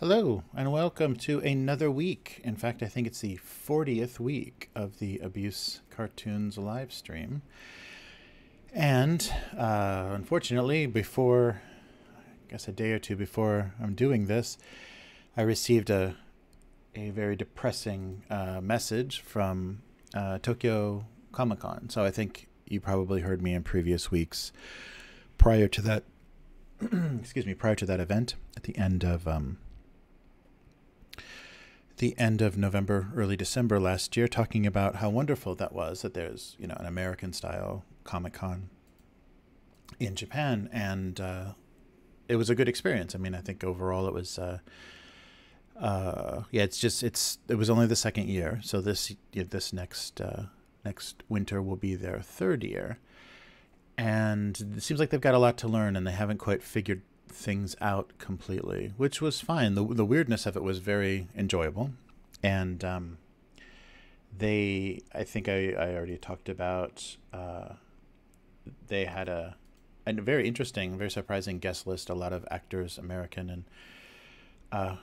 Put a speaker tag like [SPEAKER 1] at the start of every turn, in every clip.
[SPEAKER 1] Hello, and welcome to another week. In fact, I think it's the 40th week of the Abuse Cartoons live stream. And unfortunately, before, I guess a day or two before I'm doing this, I received a very depressing message from Tokyo Comic Con. So I think you probably heard me in previous weeks prior to that, prior to that event at the end of November, early December last year, talking about how wonderful that was, that there's, an American style Comic-Con in Japan. And it was a good experience. I mean, I think overall it was, it was only the second year. So this next winter will be their third year. And it seems like they've got a lot to learn, and they haven't quite figured things out completely, which was fine. The weirdness of it was very enjoyable. And I think I already talked about, they had a very interesting, very surprising guest list, a lot of actors, American and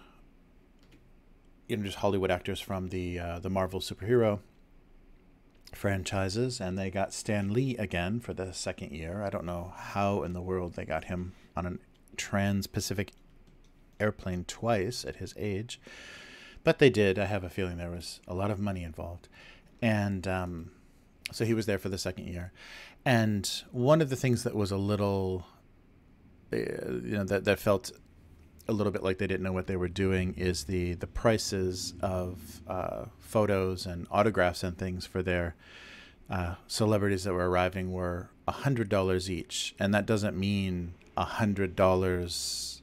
[SPEAKER 1] just Hollywood actors from the Marvel superhero franchises. And they got Stan Lee again for the second year. I don't know how in the world they got him on a trans-Pacific airplane twice at his age, but they did. I have a feeling there was a lot of money involved. And so he was there for the second year. And one of the things that was a little, that felt a little bit like they didn't know what they were doing is the prices of photos and autographs and things for their celebrities that were arriving were $100 each. And that doesn't mean $100,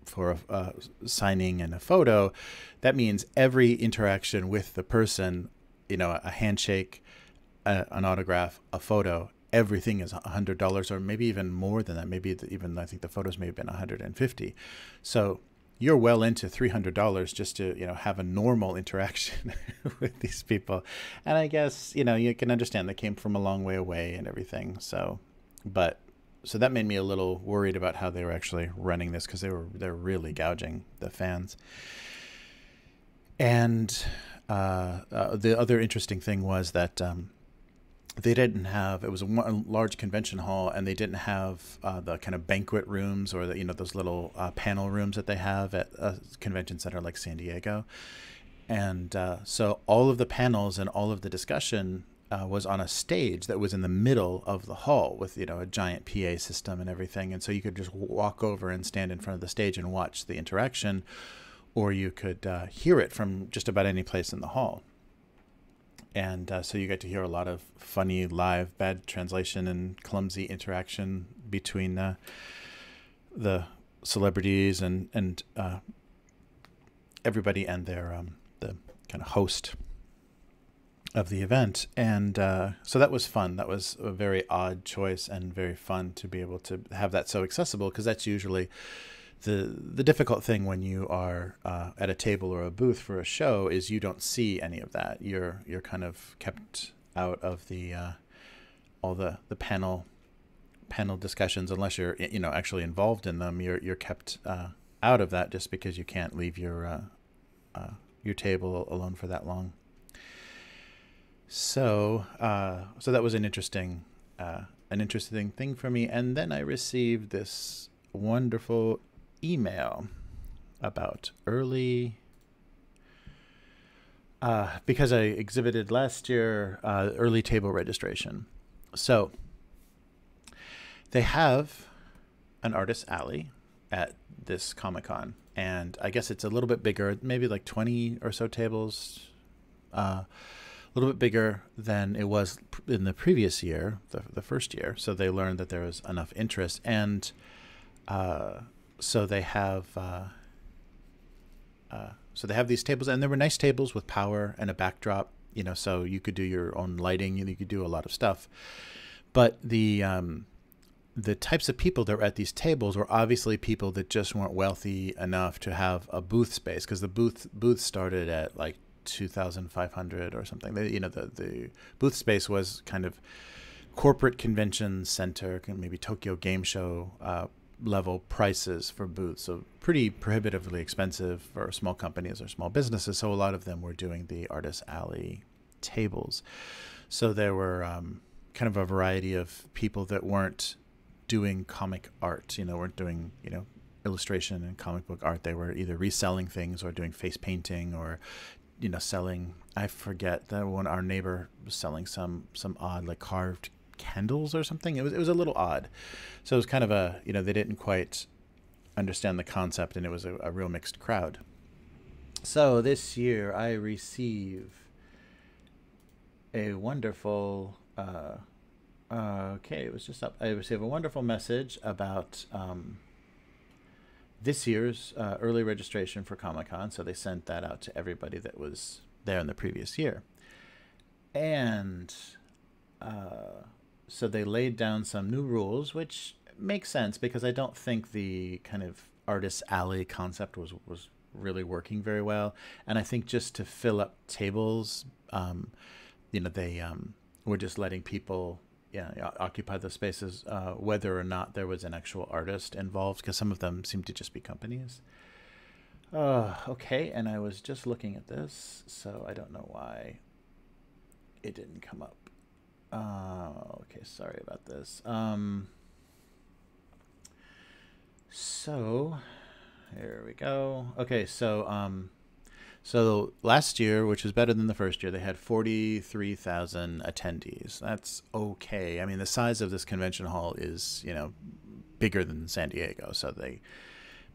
[SPEAKER 1] for a signing and a photo. That means every interaction with the person, a handshake, an autograph, a photo, everything is $100, or maybe even more than that. Maybe even I think the photos may have been $150. So you're well into $300 just to have a normal interaction with these people. And I guess you can understand they came from a long way away and everything. So that made me a little worried about how they were actually running this, because they're really gouging the fans. And the other interesting thing was that they didn't have, it was a large convention hall, and they didn't have the kind of banquet rooms or those little panel rooms that they have at a convention center like San Diego. And so all of the panels and all of the discussion was on a stage that was in the middle of the hall with, a giant PA system and everything. And so you could just walk over and stand in front of the stage and watch the interaction, or you could hear it from just about any place in the hall. And so you get to hear a lot of funny, live, bad translation and clumsy interaction between the celebrities and everybody and their the kind of host of the event. And so that was fun. That was a very odd choice and very fun to be able to have that so accessible, because that's usually the difficult thing when you are at a table or a booth for a show, is you don't see any of that. You're kind of kept out of the all the panel discussions, unless you're actually involved in them. You're kept out of that just because you can't leave your table alone for that long. So that was an interesting thing for me. And then I received this wonderful email about early, because I exhibited last year, early table registration. So they have an artist alley at this Comic-Con, and I guess it's a little bit bigger, maybe like 20 or so tables, a little bit bigger than it was in the previous year, the first year. So they learned that there was enough interest, and so they have these tables, and there were nice tables with power and a backdrop, so you could do your own lighting, you could do a lot of stuff. But the types of people that were at these tables were obviously people that just weren't wealthy enough to have a booth space, because the booth started at like 2,500 or something. The booth space was kind of corporate convention center, maybe Tokyo Game Show level prices for booths, so pretty prohibitively expensive for small companies or small businesses. So a lot of them were doing the artist alley tables. So there were kind of a variety of people that weren't doing comic art, weren't doing, illustration and comic book art. They were either reselling things or doing face painting or, selling, I forget that one, our neighbor was selling some odd like carved candles or something. It was a little odd. So it was kind of a, they didn't quite understand the concept, and it was a real mixed crowd. So this year I receive a wonderful, okay, it was just up. I received a wonderful message about this year's early registration for Comic-Con. So they sent that out to everybody that was there in the previous year. And so they laid down some new rules, which makes sense because I don't think the kind of artist alley concept was really working very well. And I think just to fill up tables, they were just letting people occupy the spaces, whether or not there was an actual artist involved, because some of them seem to just be companies. Okay, and I was just looking at this, so I don't know why it didn't come up. Okay, sorry about this. So here we go. Okay, so last year, which was better than the first year, they had 43,000 attendees. That's okay. I mean, the size of this convention hall is, bigger than San Diego, so they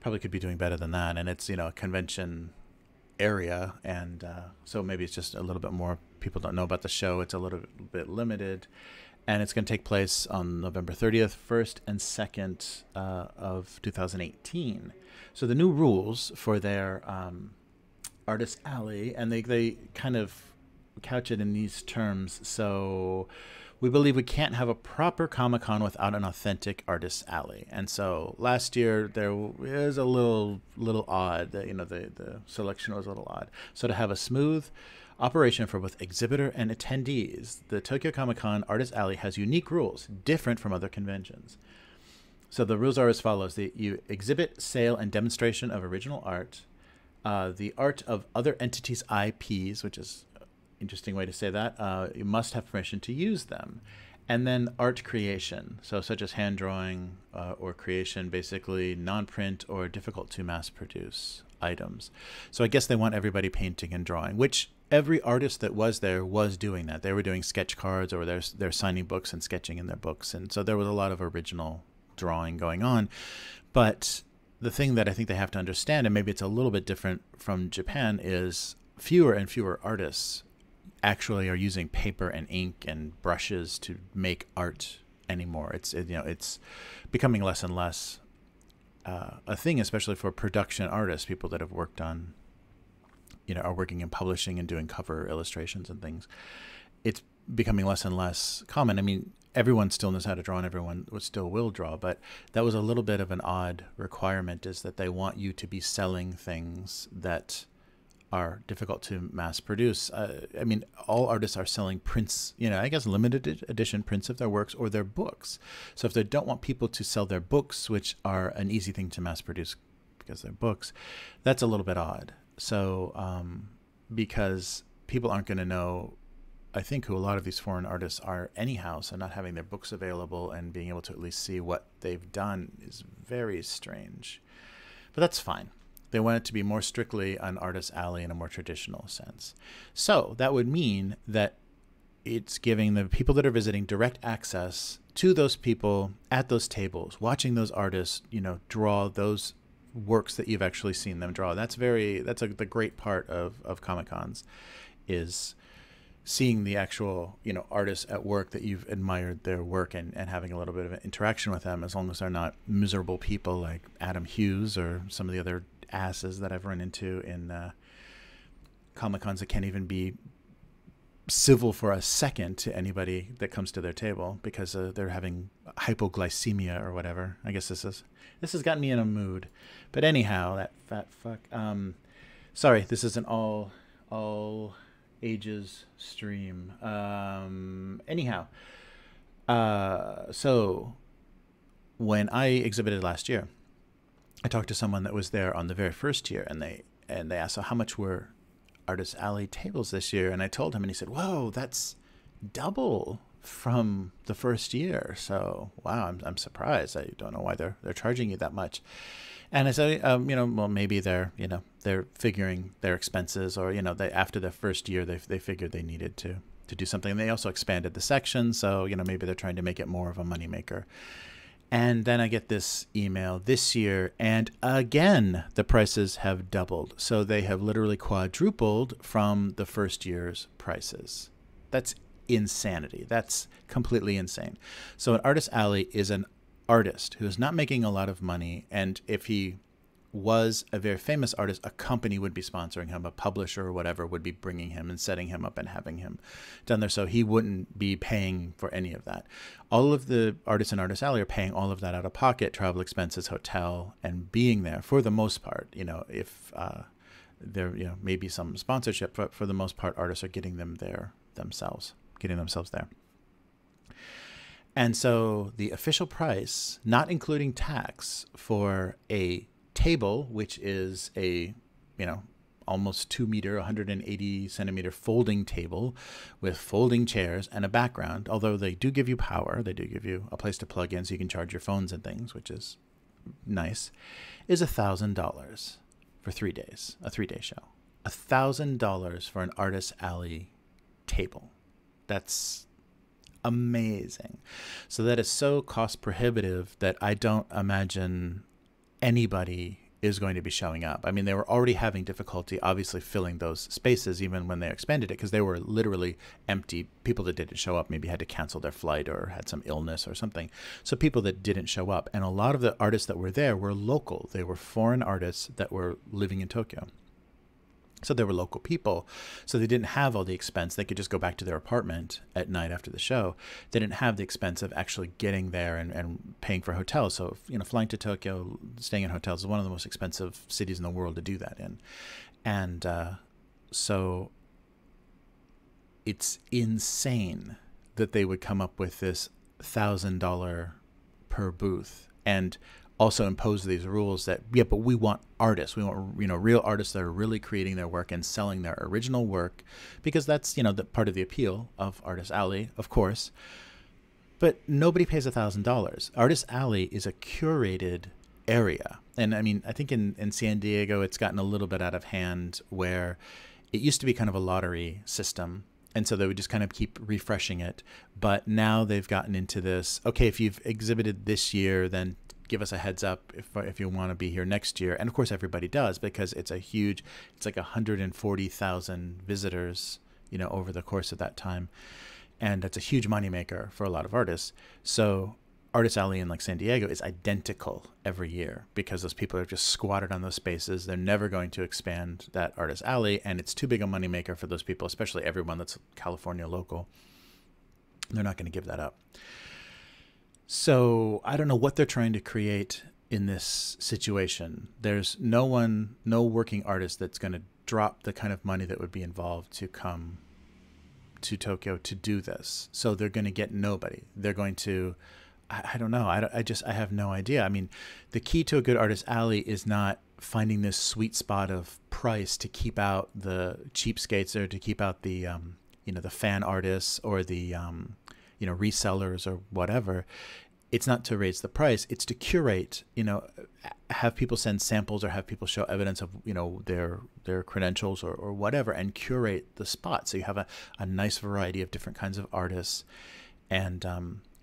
[SPEAKER 1] probably could be doing better than that. And it's, a convention area, and so maybe it's just a little bit more people don't know about the show. It's a little bit limited, and it's going to take place on November 30th, 1st, and 2nd of 2018. So the new rules for their Artist Alley, and they kind of couch it in these terms. So we believe we can't have a proper Comic-Con without an authentic Artist Alley. And so last year there was a little odd that, the selection was a little odd. So to have a smooth operation for both exhibitor and attendees, the Tokyo Comic-Con Artist Alley has unique rules different from other conventions. So the rules are as follows: you exhibit, sale, and demonstration of original art, the art of other entities' IPs, which is an interesting way to say that. You must have permission to use them. And then art creation, so such as hand drawing or creation, basically non-print or difficult to mass produce items. So I guess they want everybody painting and drawing, which every artist that was there was doing that. They were doing sketch cards, or they're signing books and sketching in their books. And so there was a lot of original drawing going on. But the thing that I think they have to understand, and maybe it's a little bit different from Japan, is fewer and fewer artists actually are using paper and ink and brushes to make art anymore. It's becoming less and less a thing, especially for production artists, people that have worked on, are working in publishing and doing cover illustrations and things. It's becoming less and less common. I mean, everyone still knows how to draw, and everyone still will draw, but that was a little bit of an odd requirement, is that they want you to be selling things that are difficult to mass produce. I mean, all artists are selling prints, I guess limited edition prints of their works or their books. So if they don't want people to sell their books, which are an easy thing to mass produce because they're books, that's a little bit odd. So because people aren't going to know, I think, who a lot of these foreign artists are anyhow, so not having their books available and being able to at least see what they've done is very strange. But that's fine. They want it to be more strictly an artist alley in a more traditional sense. So that would mean that it's giving the people that are visiting direct access to those people at those tables, watching those artists, draw those works that you've actually seen them draw. That's the great part of Comic-Cons, is seeing the actual, artists at work that you've admired their work, and having a little bit of an interaction with them, as long as they're not miserable people like Adam Hughes or some of the other asses that I've run into in Comic-Cons that can't even be civil for a second to anybody that comes to their table because they're having hypoglycemia or whatever. I guess this has gotten me in a mood. But anyhow, that fat fuck. Sorry, this is an all ages stream. Anyhow, so when I exhibited last year, I talked to someone that was there on the very first year, and they asked, so how much were Artist Alley tables this year? And I told him, and he said, whoa, that's double from the first year. So wow, I'm surprised. I don't know why they're charging you that much. And I said, well, maybe they're figuring their expenses, or they after the first year they figured they needed to do something. And they also expanded the section, so maybe they're trying to make it more of a moneymaker. And then I get this email this year, and again, the prices have doubled. So they have literally quadrupled from the first year's prices. That's insanity. That's completely insane. So an Artist Alley is an artist who is not making a lot of money, and if he was a very famous artist, a company would be sponsoring him, a publisher or whatever would be bringing him and setting him up and having him done there. So he wouldn't be paying for any of that. All of the artists in Artist Alley are paying all of that out of pocket, travel expenses, hotel, and being there for the most part. If there maybe some sponsorship, but for the most part, artists are getting them there themselves, getting themselves there. And so the official price, not including tax, for a table, which is a almost 2 meter, 180 centimeter folding table with folding chairs and a background, although they do give you power, they do give you a place to plug in so you can charge your phones and things, which is nice, is $1,000 for 3 days, a 3-day show. $1,000 for an Artist Alley table. That's amazing. So that is so cost prohibitive that I don't imagine anybody is going to be showing up. I mean, they were already having difficulty, obviously, filling those spaces even when they expanded it, because they were literally empty. People that didn't show up maybe had to cancel their flight or had some illness or something. So people that didn't show up, and a lot of the artists that were there were local. They were foreign artists that were living in Tokyo. So they were local people. So they didn't have all the expense. They could just go back to their apartment at night after the show. They didn't have the expense of actually getting there and paying for hotels. So, flying to Tokyo, staying in hotels is one of the most expensive cities in the world to do that in. And so it's insane that they would come up with this $1,000 per booth and also impose these rules that, but we want artists. We want, real artists that are really creating their work and selling their original work, because that's, the part of the appeal of Artist Alley, of course. But nobody pays $1,000. Artist Alley is a curated area. And I mean, I think in San Diego, it's gotten a little bit out of hand, where it used to be kind of a lottery system. And so they would just kind of keep refreshing it. But now they've gotten into this, okay, if you've exhibited this year, then give us a heads up if you want to be here next year. And of course everybody does, because it's like 140,000 visitors, over the course of that time. And that's a huge moneymaker for a lot of artists. So Artist Alley in like San Diego is identical every year, because those people are just squatted on those spaces. They're never going to expand that Artist Alley, and it's too big a moneymaker for those people, especially everyone that's California local. They're not going to give that up. So I don't know what they're trying to create in this situation. There's no working artist that's going to drop the kind of money that would be involved to come to Tokyo to do this. So they're going to get nobody. They're going to, I don't know. I have no idea. I mean, the key to a good Artist Alley is not finding this sweet spot of price to keep out the cheapskates, or to keep out the, the fan artists or the, resellers or whatever. It's not to raise the price. It's to curate, have people send samples, or have people show evidence of, their credentials or whatever, and curate the spot. So you have a nice variety of different kinds of artists, and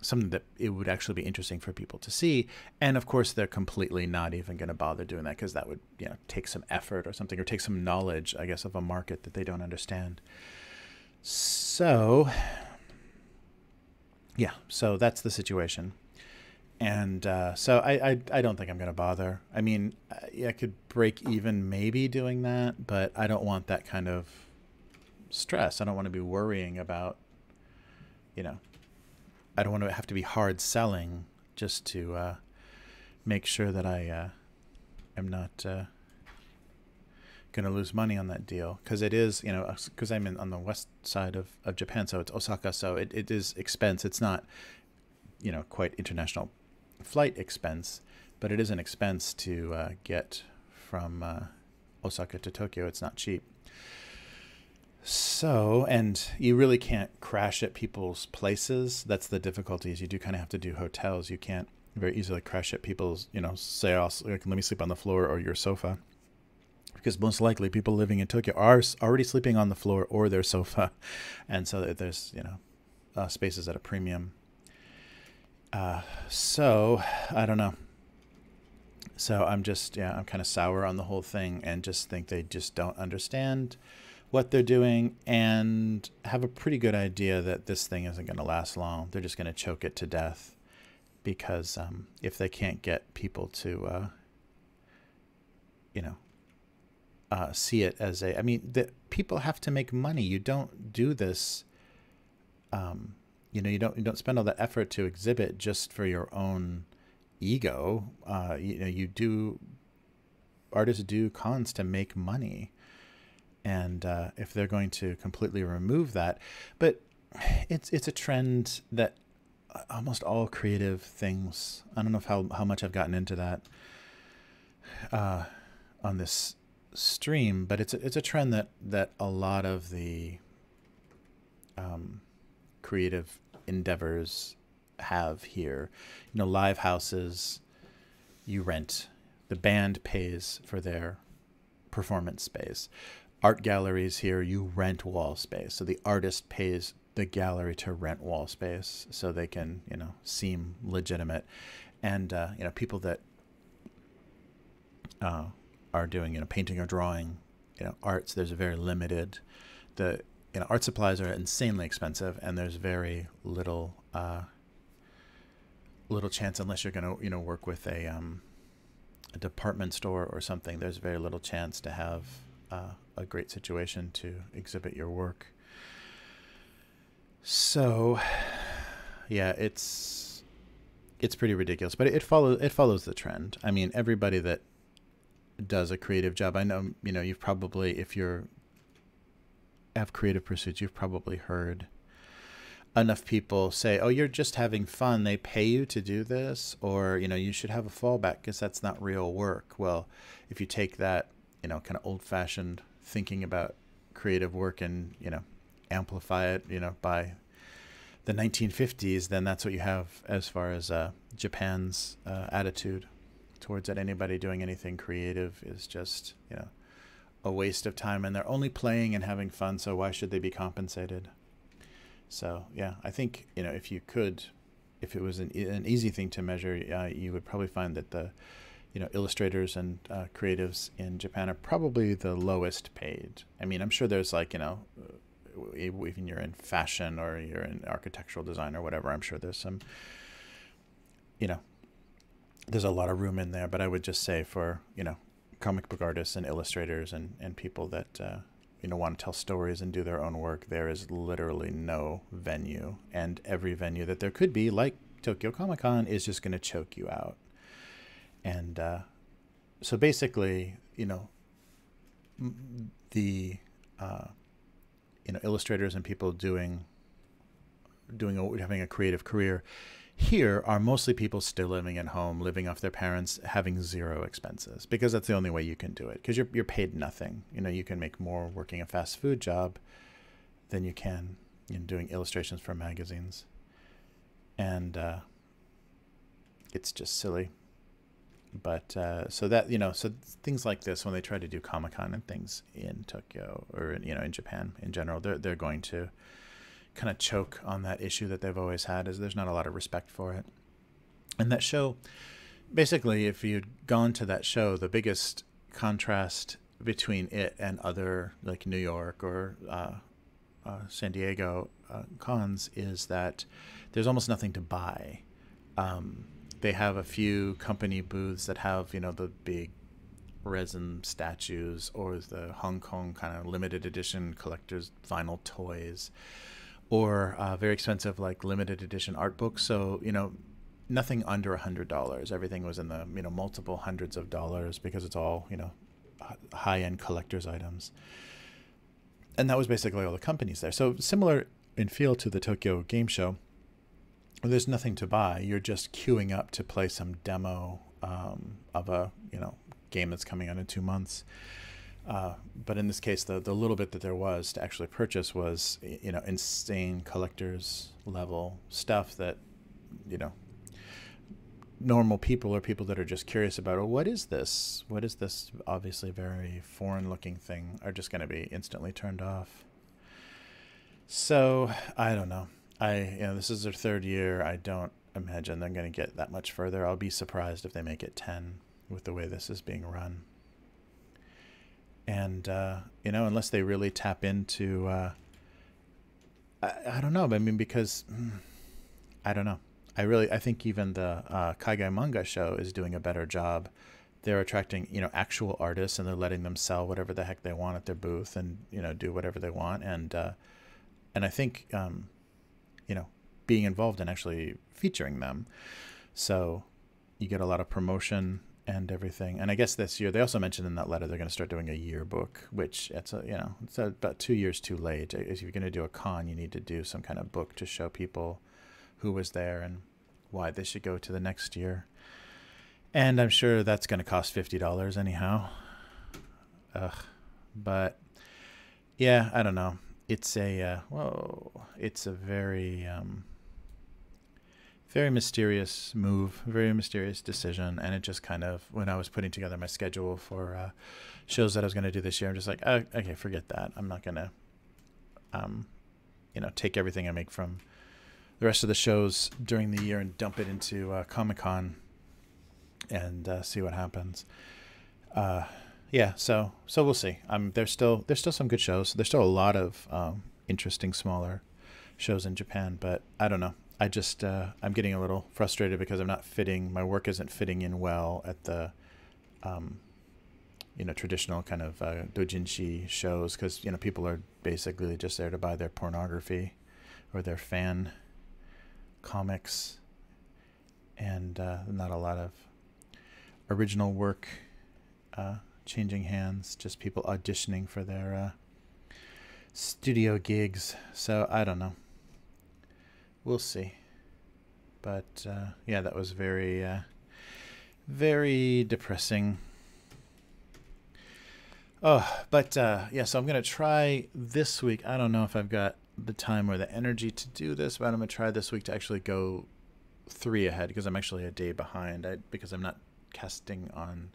[SPEAKER 1] something that it would actually be interesting for people to see. And of course, they're completely not even going to bother doing that, because that would, take some effort or something, or take some knowledge, I guess, of a market that they don't understand. So yeah, so that's the situation. And so I don't think I'm going to bother. I mean, I could break even maybe doing that, but I don't want that kind of stress. I don't want to be worrying about, I don't want to have to be hard selling just to make sure that I am not going to lose money on that deal. Because it is, because I'm on the west side of Japan, so it's Osaka, so it is expense. It's not, quite international flight expense, but it is an expense to get from Osaka to Tokyo. It's not cheap. So, and you really can't crash at people's places. That's the difficulty, is you do kind of have to do hotels. You can't very easily crash at people's, say, let me sleep on the floor or your sofa. Because most likely people living in Tokyo are already sleeping on the floor or their sofa. And so there's, spaces at a premium. So I don't know. So I'm kind of sour on the whole thing and just think they just don't understand what they're doing and have a pretty good idea that this thing isn't going to last long. They're just going to choke it to death because if they can't get people to, see it as people have to make money. You don't do this. You don't spend all that effort to exhibit just for your own ego. Artists do cons to make money. And if they're going to completely remove that, but it's a trend that almost all creative things, I don't know how much I've gotten into that on this stream, but it's a trend that a lot of the creative endeavors have here. Live houses, you rent. The band pays for their performance space. Art galleries here, you rent wall space. So the artist pays the gallery to rent wall space so they can, seem legitimate. And, people that are doing, painting or drawing, arts, there's a very limited, art supplies are insanely expensive, and there's very little chance, unless you're going to, work with a department store or something, there's very little chance to have a great situation to exhibit your work. So, yeah, it's pretty ridiculous, but it follows the trend. I mean, everybody that does a creative job, I know, you've probably, if you have creative pursuits, you've probably heard enough people say, oh, you're just having fun, they pay you to do this, or you should have a fallback because that's not real work. Well, if you take that kind of old-fashioned thinking about creative work and amplify it by the 1950s, then that's what you have as far as Japan's attitude towards it. Anybody doing anything creative is just a waste of time, and they're only playing and having fun, so why should they be compensated? So yeah, I think if it was an easy thing to measure, you would probably find that the illustrators and creatives in Japan are probably the lowest paid. I mean, I'm sure there's even you're in fashion or you're in architectural design or whatever, I'm sure there's some, there's a lot of room in there. But I would just say for, comic book artists and illustrators and people that, want to tell stories and do their own work, there is literally no venue. And every venue that there could be, like Tokyo Comic Con, is just going to choke you out. And so basically, the illustrators and people having a creative career here are mostly people still living at home, living off their parents, having zero expenses, because that's the only way you can do it. Because you're paid nothing. You can make more working a fast food job than you can doing illustrations for magazines, and it's just silly. But so things like this, when they try to do Comic-Con and things in Tokyo or in Japan in general, they're going to kind of choke on that issue that they've always had, is there's not a lot of respect for it. And that show, basically, if you'd gone to that show, the biggest contrast between it and other like New York or San Diego cons is that there's almost nothing to buy. They have a few company booths that have, the big resin statues or the Hong Kong kind of limited edition collector's vinyl toys, or very expensive like limited edition art books. So, nothing under $100. Everything was in the, multiple hundreds of dollars, because it's all, high-end collector's items. And that was basically all the companies there. So similar in feel to the Tokyo Game Show. there's nothing to buy. You're just queuing up to play some demo of a game that's coming out in 2 months. But in this case, the little bit that there was to actually purchase was insane collector's level stuff that normal people or people that are just curious about, oh, what is this obviously very foreign looking thing, are just going to be instantly turned off. So I don't know. This is their third year. I don't imagine they're going to get that much further. I'll be surprised if they make it 10 with the way this is being run. And unless they really tap into I don't know. I mean, because I don't know. I think even the Kaigai Manga show is doing a better job. They're attracting, actual artists, and they're letting them sell whatever the heck they want at their booth, and do whatever they want. And I think being involved in actually featuring them, so you get a lot of promotion and everything. And I guess this year they also mentioned in that letter they're going to start doing a yearbook, which it's about 2 years too late. If you're going to do a con, you need to do some kind of book to show people who was there and why they should go to the next year. And I'm sure that's going to cost $50 anyhow. But yeah, I don't know. It's it's a very very mysterious move, very mysterious decision. And it just kind of, when I was putting together my schedule for shows that I was going to do this year, I'm just like, oh, okay, forget that. I'm not going to take everything I make from the rest of the shows during the year and dump it into Comic-Con and see what happens. So we'll see. There's still some good shows. There's still a lot of interesting smaller shows in Japan, but I don't know. I just I'm getting a little frustrated because my work isn't fitting in well at the traditional kind of doujinshi shows, because people are basically just there to buy their pornography or their fan comics, and not a lot of original work changing hands, just people auditioning for their studio gigs. So I don't know, we'll see. But that was very very depressing. So I'm gonna try this week. I don't know if I've got the time or the energy to do this, but I'm going to try this week to actually go 3 ahead, because I'm actually a day behind, because I'm not casting on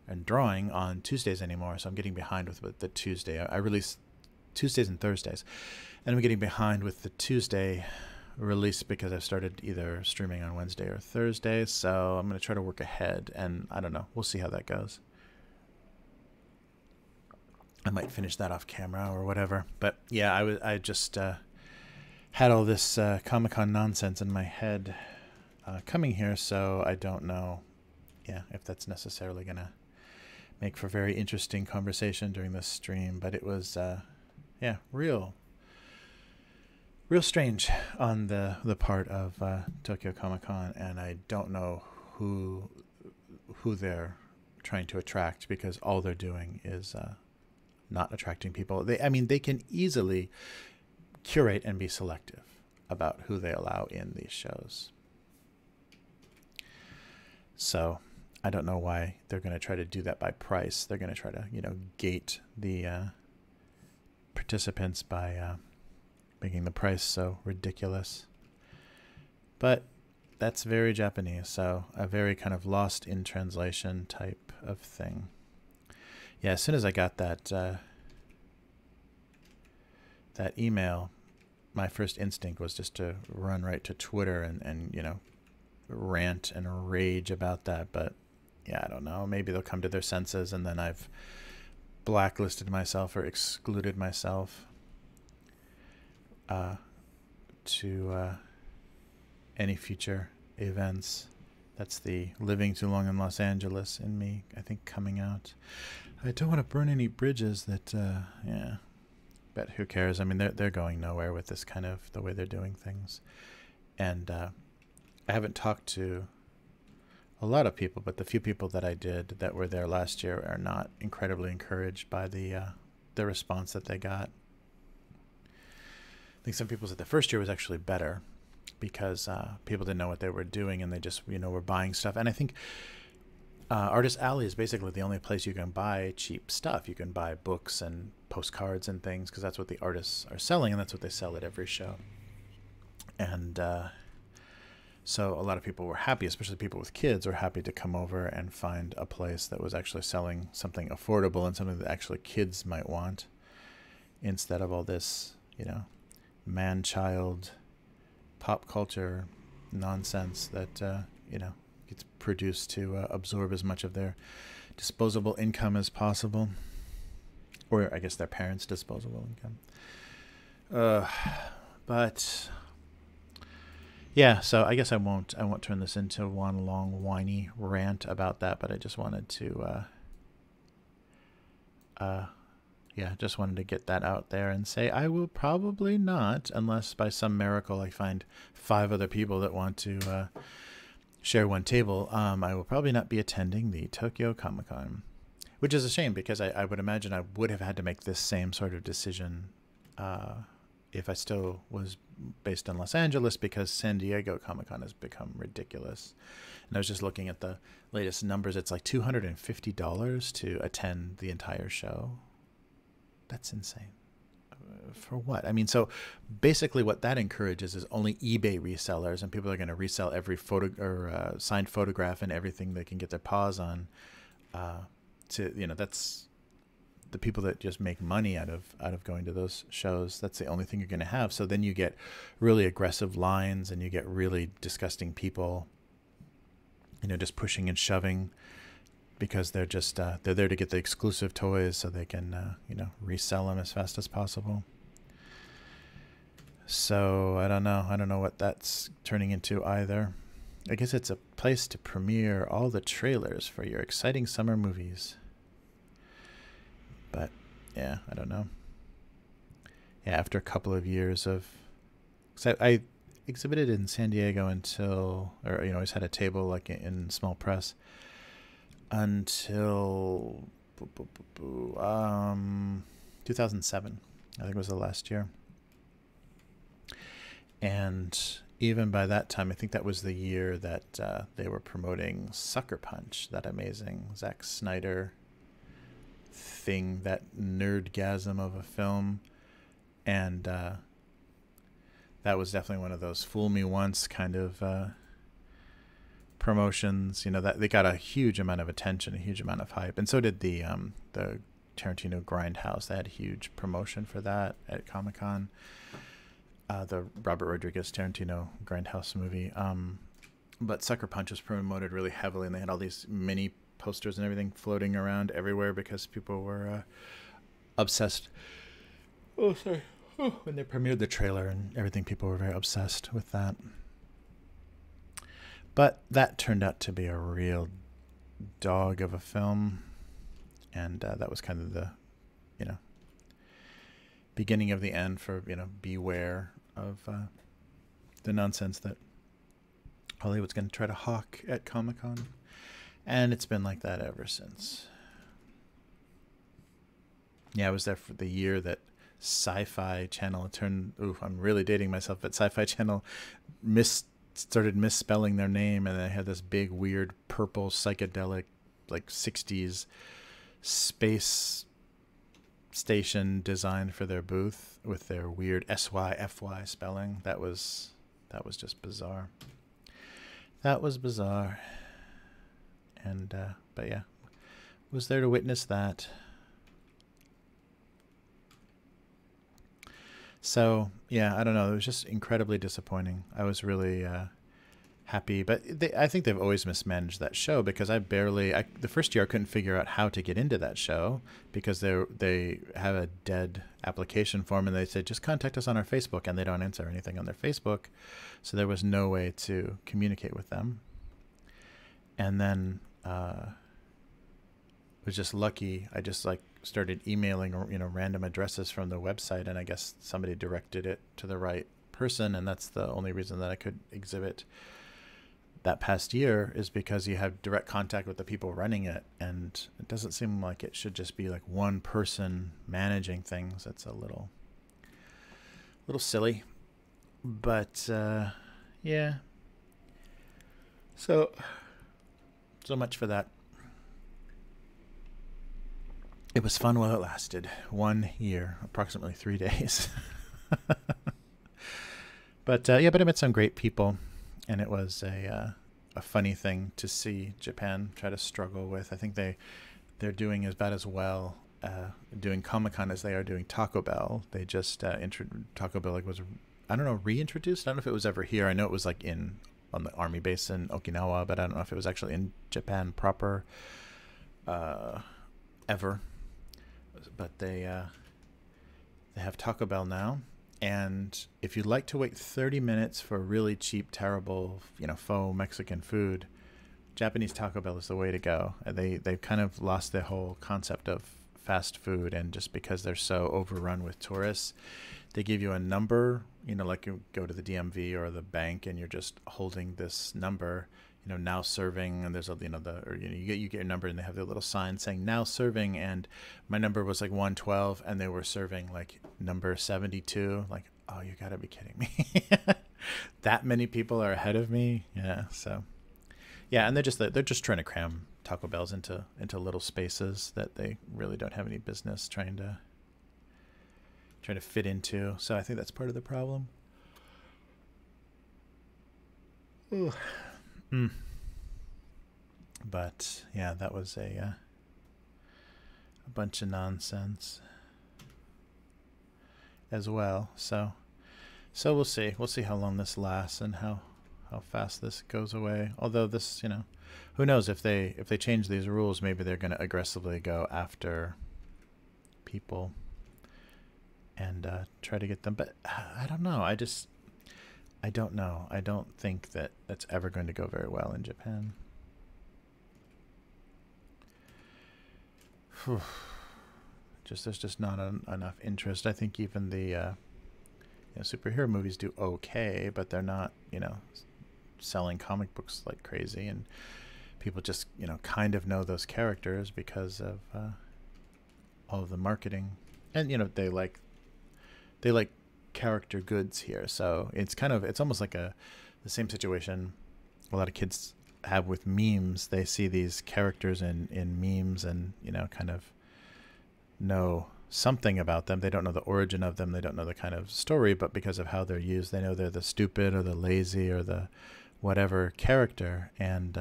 [SPEAKER 1] and drawing on Tuesdays anymore. So I'm getting behind with the Tuesday. I release Tuesdays and Thursdays, and I'm getting behind with the Tuesday release because I've started either streaming on Wednesday or Thursday. So I'm going to try to work ahead, and I don't know. We'll see how that goes. I might finish that off camera or whatever. But yeah, I just had all this Comic-Con nonsense in my head coming here, so I don't know if that's necessarily going to make for very interesting conversation during this stream. But it was real strange on the part of Tokyo Comic-Con, and I don't know who they're trying to attract, because all they're doing is not attracting people. They can easily curate and be selective about who they allow in these shows. So I don't know why they're going to try to do that by price. They're going to try to, gate the participants by making the price so ridiculous. But that's very Japanese, so a very kind of lost in translation type of thing. Yeah, as soon as I got that that email, my first instinct was just to run right to Twitter and rant and rage about that. But yeah, I don't know. Maybe they'll come to their senses, and then I've blacklisted myself or excluded myself to any future events. That's the living too long in Los Angeles in me, I think, coming out. I don't want to burn any bridges that, but who cares? I mean, they're going nowhere with this kind of, the way they're doing things. And I haven't talked to a lot of people, but the few people that I did that were there last year are not incredibly encouraged by the response that they got. I think some people said the first year was actually better. because people didn't know what they were doing, and they just, were buying stuff. And I think Artist Alley is basically the only place you can buy cheap stuff. You can buy books and postcards and things because that's what the artists are selling, and that's what they sell at every show. And so a lot of people were happy, especially people with kids, were happy to come over and find a place that was actually selling something affordable and something that actually kids might want, instead of all this, man-child pop culture nonsense that, gets produced to absorb as much of their disposable income as possible. Or I guess their parents' disposable income. But yeah, so I guess I won't turn this into one long whiny rant about that, but I just wanted to just wanted to get that out there and say I will probably not, unless by some miracle I find 5 other people that want to share one table, I will probably not be attending the Tokyo Comic-Con, which is a shame because I would imagine I would have had to make this same sort of decision if I still was based in Los Angeles, because San Diego Comic-Con has become ridiculous. And I was just looking at the latest numbers. It's like $250 to attend the entire show. That's insane. For what? I mean, so basically what that encourages is only eBay resellers, and people are going to resell every photo or signed photograph and everything they can get their paws on. That's the people that just make money out of going to those shows. That's the only thing you're going to have. So then you get really aggressive lines, and you get really disgusting people, just pushing and shoving, because they're just they're there to get the exclusive toys so they can resell them as fast as possible. So I don't know what that's turning into either. I guess it's a place to premiere all the trailers for your exciting summer movies. But yeah, I don't know. Yeah, after a couple of years of, so I exhibited in San Diego until, or always had a table like in small press until 2007. I think was the last year. And even by that time, I think that was the year that they were promoting Sucker Punch, that amazing Zack Snyder thing, that nerdgasm of a film. And that was definitely one of those fool me once kind of promotions, that they got a huge amount of attention, a huge amount of hype. And so did the Tarantino Grindhouse. They had a huge promotion for that at Comic-Con. The Robert Rodriguez Tarantino Grindhouse movie. But Sucker Punch was promoted really heavily, and they had all these mini posters and everything floating around everywhere because people were obsessed. Oh, sorry. Oh, when they premiered the trailer and everything, people were very obsessed with that. But that turned out to be a real dog of a film, and that was kind of the, beginning of the end for, beware of the nonsense that Hollywood's going to try to hawk at Comic-Con. And it's been like that ever since. Yeah, I was there for the year that Sci-Fi Channel turned, I'm really dating myself, but Sci-Fi Channel started misspelling their name, and they had this big, weird, purple, psychedelic, like 60s space station designed for their booth with their weird SYFY spelling. That was just bizarre. That was bizarre. And but yeah, was there to witness that. So yeah, I don't know, it was just incredibly disappointing. I was really happy, but I think they've always mismanaged that show, because the first year I couldn't figure out how to get into that show, because they have a dead application form, and they said just contact us on our Facebook, and they don't answer anything on their Facebook, so there was no way to communicate with them. And then was just lucky. I just started emailing random addresses from the website, and I guess somebody directed it to the right person, and that's the only reason that I could exhibit that past year, is because you have direct contact with the people running it, and it doesn't seem like it should just be like one person managing things. It's a little silly, but Yeah. So much for that. It was fun while it lasted. 1 year, approximately 3 days. But yeah, but I met some great people, and it was a funny thing to see Japan try to struggle with. I think they're doing as bad as well doing Comic-Con as they are doing Taco Bell. They just Taco Bell was, I don't know, reintroduced. I don't know if it was ever here. I know it was like on the army base in Okinawa, but I don't know if it was actually in Japan proper ever. But they have Taco Bell now, and if you'd like to wait 30 minutes for really cheap, terrible, faux Mexican food, Japanese Taco Bell is the way to go. They've kind of lost their whole concept of fast food, and just because they're so overrun with tourists, they give you a number, like you go to the DMV or the bank and you're just holding this number, now serving, and there's you get your number and they have their little sign saying now serving, and my number was like 112 and they were serving like number 72. Like, oh, you gotta be kidding me. That many people are ahead of me. Yeah. So yeah, and they're just trying to cram Taco Bells into little spaces that they really don't have any business trying to fit into. So I think that's part of the problem. Ooh. But yeah, that was a bunch of nonsense as well. So we'll see. We'll see how long this lasts and how fast this goes away. Although this, who knows, if they change these rules, maybe they're going to aggressively go after people and try to get them. But I don't know. I don't know. I don't think that that's ever going to go very well in Japan. There's just not enough interest. I think even the superhero movies do okay, but they're not, selling comic books like crazy, and people just, kind of know those characters because of all of the marketing, and they like character goods here. So it's almost like the same situation a lot of kids have with memes. They see these characters in memes and kind of know something about them. They don't know the origin of them, they don't know the kind of story, but because of how they're used, they know they're the stupid or the lazy or the whatever character. And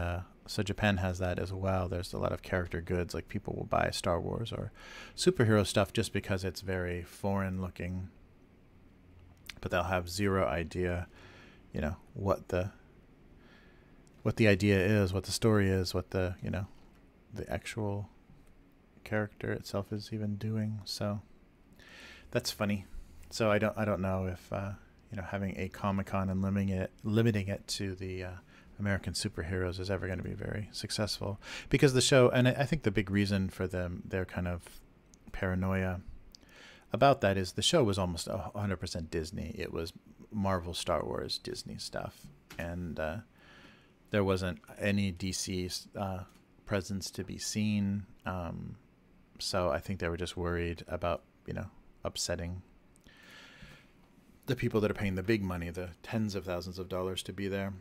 [SPEAKER 1] so Japan has that as well. There's a lot of character goods, like people will buy Star Wars or superhero stuff just because it's very foreign looking, but they'll have zero idea, what the idea is, what the story is, what the actual character itself is even doing. So that's funny. So I don't know if having a Comic-Con and limiting it to the American superheroes is ever going to be very successful, because the show, and I think the big reason for their kind of paranoia about that is the show was almost 100% Disney. It was Marvel, Star Wars, Disney stuff, and there wasn't any DC presence to be seen. So I think they were just worried about upsetting the people that are paying the big money, the tens of thousands of dollars to be there,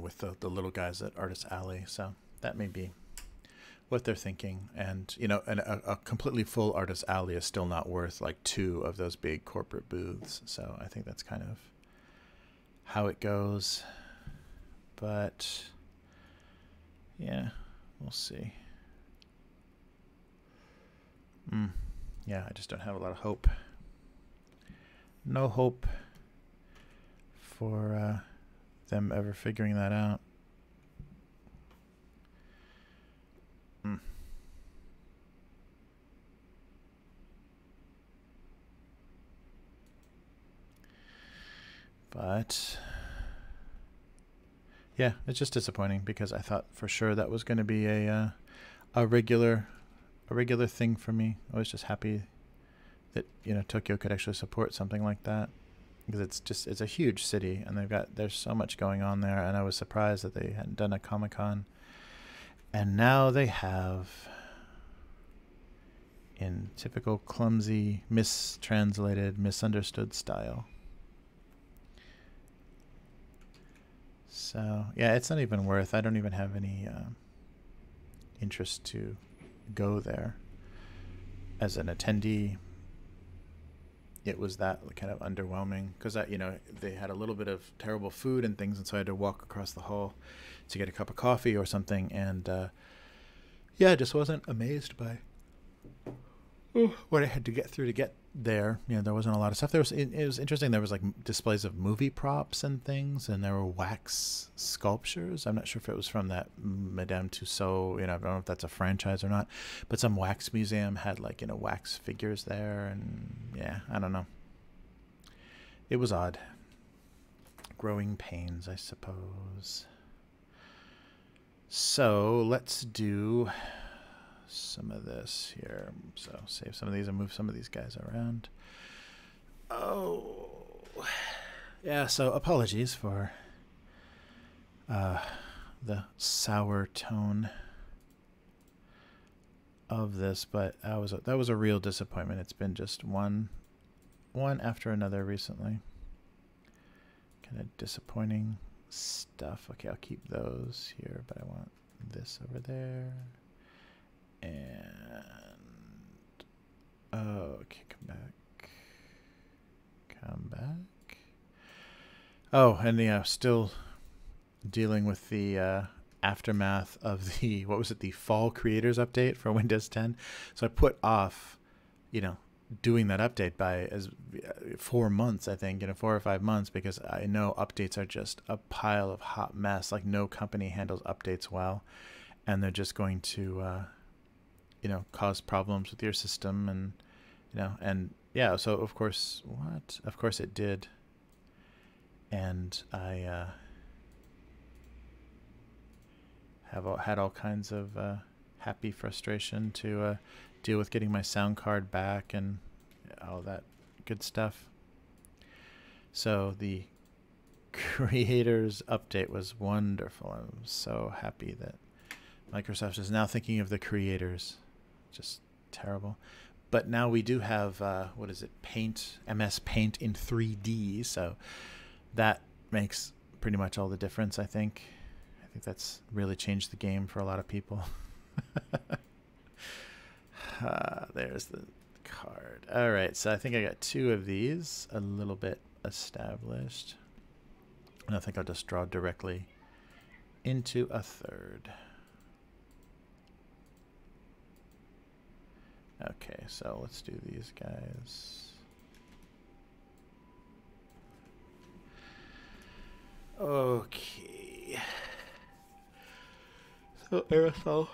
[SPEAKER 1] with the little guys at Artist Alley. So that may be what they're thinking. And and a completely full Artist Alley is still not worth like 2 of those big corporate booths. So I think that's kind of how it goes. But yeah, we'll see. Yeah, I just don't have a lot of hope. No hope for them ever figuring that out. But yeah, it's just disappointing, because I thought for sure that was going to be a regular thing for me. I was just happy that Tokyo could actually support something like that, because it's a huge city and there's so much going on there. And I was surprised that they hadn't done a Comic-Con, and now they have, in typical clumsy, mistranslated, misunderstood style. So yeah, it's not even worth. I don't even have any interest to go there as an attendee. It was that kind of underwhelming because they had a little bit of terrible food and things, and so I had to walk across the hall to get a cup of coffee or something, and yeah, I just wasn't amazed by what I had to get through to get there. There wasn't a lot of stuff. It was interesting. There was like displays of movie props and things, and there were wax sculptures. I'm not sure if it was from that Madame Tussauds. I don't know if that's a franchise or not, but some wax museum had like wax figures there, and yeah, I don't know. It was odd. Growing pains, I suppose. So let's do some of this here. So save some of these and move some of these guys around. Oh, yeah. So apologies for the sour tone of this, but that was a real disappointment. It's been just one after another recently. Kind of disappointing stuff. Okay, I'll keep those here, but I want this over there. And okay, come back. Oh, and yeah, still dealing with the aftermath of the the fall creators update for Windows 10. So I put off doing that update by 4 months, I think, 4 or 5 months, because I know updates are just a pile of hot mess. Like, no company handles updates well, and they're just going to cause problems with your system, and and yeah, so of course it did, and I had all kinds of happy frustration to deal with getting my sound card back and all that good stuff. So the creators update was wonderful. I'm so happy that Microsoft is now thinking of the creators. Just terrible. But now we do have Paint, MS Paint in 3D, so that makes pretty much all the difference, I think. I think that's really changed the game for a lot of people. There's the card. All right, so I think I got 2 of these a little bit established, and I think I'll just draw directly into a third. Okay, so let's do these guys. Okay. So aerosol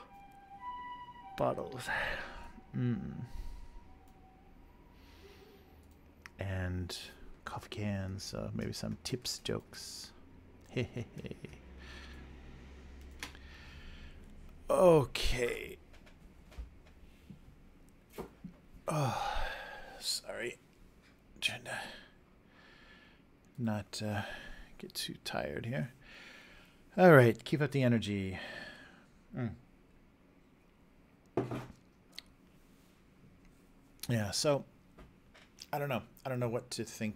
[SPEAKER 1] bottles. And coffee cans, so maybe some tips, jokes. Hey. Okay. Oh, sorry. Trying to not get too tired here. All right, keep up the energy. Yeah, so I don't know. I don't know what to think.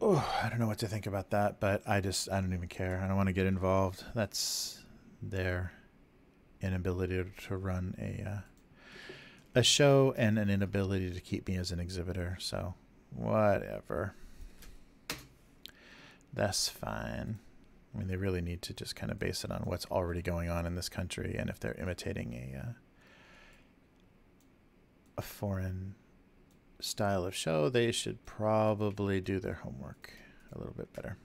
[SPEAKER 1] Oh, I don't know what to think about that, but I don't even care. I don't want to get involved. That's their inability to run a show and an inability to keep me as an exhibitor. So whatever. That's fine. I mean, they really need to just kind of base it on what's already going on in this country, and if they're imitating a foreign style of show, they should probably do their homework a little bit better.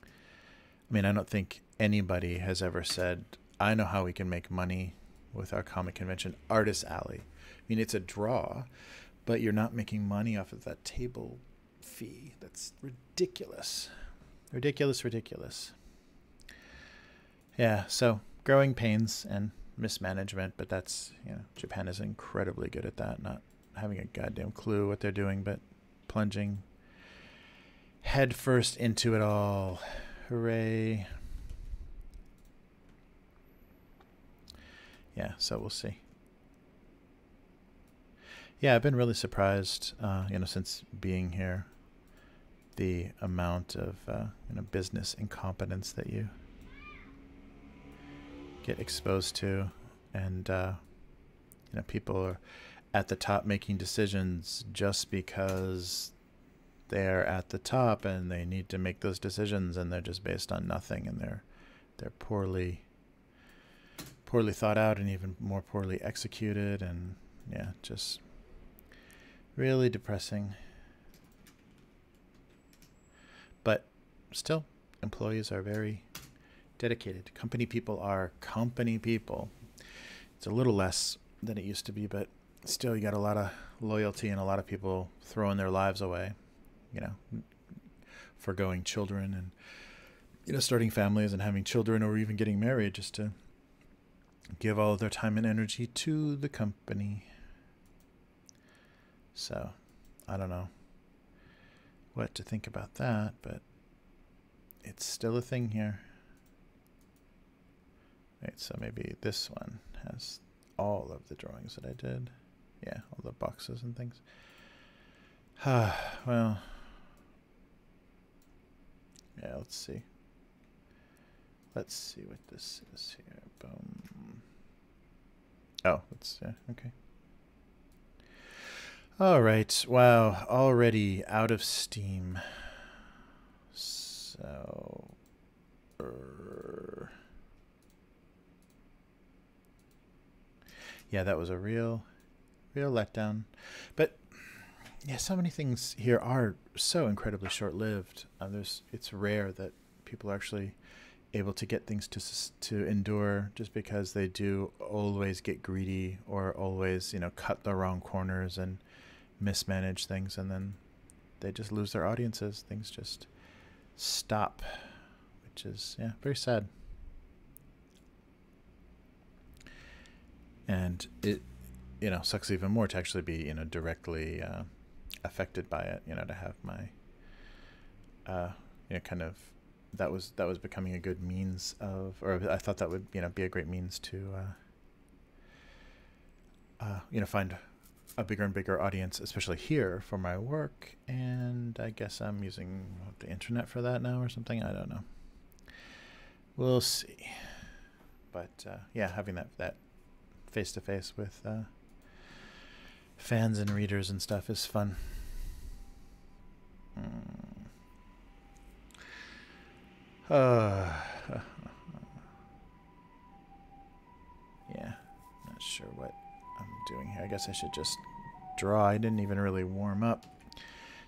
[SPEAKER 1] I mean, I don't think anybody has ever said, I know how we can make money with our comic convention, Artist Alley. I mean, it's a draw, but you're not making money off of that table fee. That's ridiculous. Ridiculous. Yeah, so growing pains and mismanagement, but that's, Japan is incredibly good at that, not having a goddamn clue what they're doing, but plunging headfirst into it all. Hooray. Yeah, so we'll see. Yeah, I've been really surprised, since being here, the amount of business incompetence that you get exposed to, and people are at the top making decisions just because they're at the top and they need to make those decisions, and they're just based on nothing, and they're poorly thought out and even more poorly executed, and yeah, just really depressing. But still, employees are very dedicated. Company people are company people. It's a little less than it used to be, but still, you got a lot of loyalty and a lot of people throwing their lives away, forgoing children and, starting families and having children, or even getting married, just to give all of their time and energy to the company. So, I don't know what to think about that, but it's still a thing here. Right, so maybe this one has all of the drawings that I did. Yeah, all the boxes and things. Well, yeah, let's see. Let's see what this is here. Boom. Oh, okay. All right. Wow, already out of steam. So, yeah, that was a real letdown. But yeah, so many things here are so incredibly short-lived. It's rare that people are actually able to get things to endure, just because they do always get greedy, or always cut the wrong corners and mismanage things, and then they just lose their audiences. Things just stop, which is very sad. And it sucks even more to actually be directly affected by it, to have my kind of that was becoming a good means of, or I thought that would be a great means to find a bigger and bigger audience, especially here, for my work. And I guess I'm using the internet for that now or something. I don't know. We'll see. But yeah, having that face-to-face with fans and readers and stuff is fun. Yeah, not sure what I'm doing here. I guess I should just draw. I didn't even really warm up.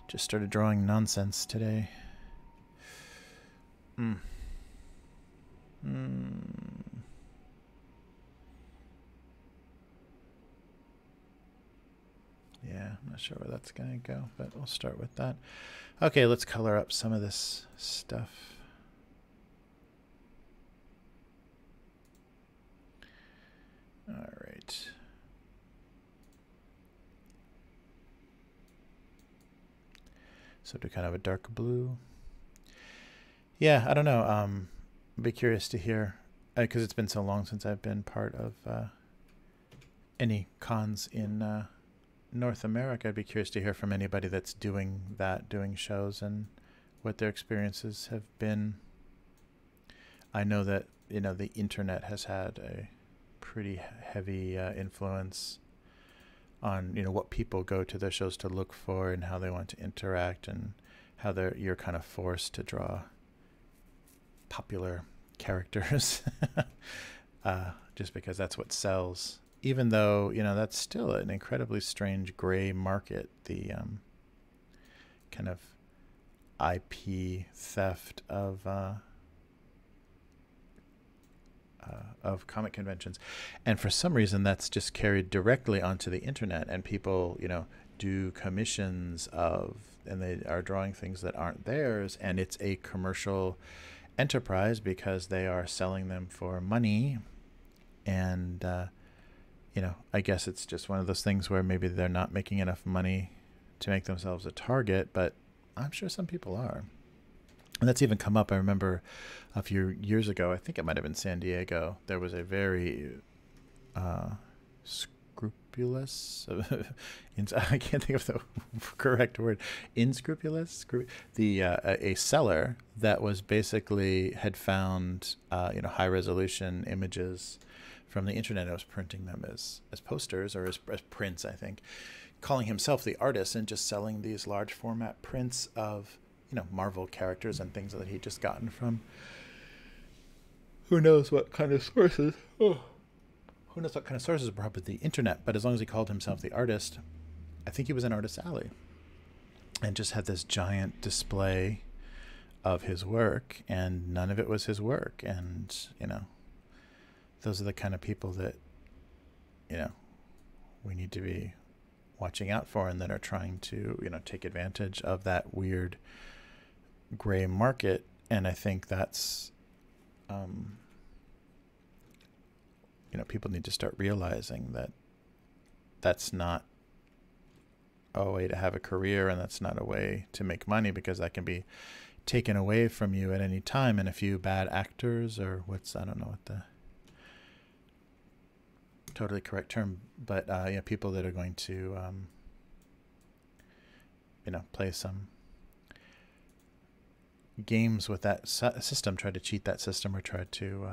[SPEAKER 1] Just started drawing nonsense today. Yeah, I'm not sure where that's going to go, but we'll start with that. Okay, let's color up some of this stuff. All right. So do kind of a dark blue. Yeah, I don't know. I'd be curious to hear, because it's been so long since I've been part of any cons in North America. I'd be curious to hear from anybody that's doing shows, and what their experiences have been. I know that the internet has had a pretty heavy influence on what people go to their shows to look for, and how they want to interact, and how you're kind of forced to draw popular characters just because that's what sells. Even though that's still an incredibly strange gray market, the kind of IP theft of comic conventions. And for some reason, that's just carried directly onto the internet, and people do commissions and they are drawing things that aren't theirs, and it's a commercial enterprise because they are selling them for money. And I guess it's just one of those things where maybe they're not making enough money to make themselves a target, but I'm sure some people are. And that's even come up. I remember a few years ago, I think it might have been San Diego, there was a very scrupulous unscrupulous. I can't think of the correct word. Inscrupulous. A seller that was basically had found high resolution images from the internet. I was printing them as posters or as prints, I think, calling himself the artist and just selling these large format prints of Marvel characters and things that he'd just gotten from who knows what kind of sources. Who knows what kind of sources, probably the internet, but as long as he called himself the artist, I think he was in Artist Alley and just had this giant display of his work, and none of it was his work. And those are the kind of people that we need to be watching out for, and that are trying to take advantage of that weird gray market. And I think that's people need to start realizing that that's not a way to have a career, and that's not a way to make money, because that can be taken away from you at any time. And a few bad actors, or I don't know what the totally correct term, but people that are going to play some games with that system, try to cheat that system, or try to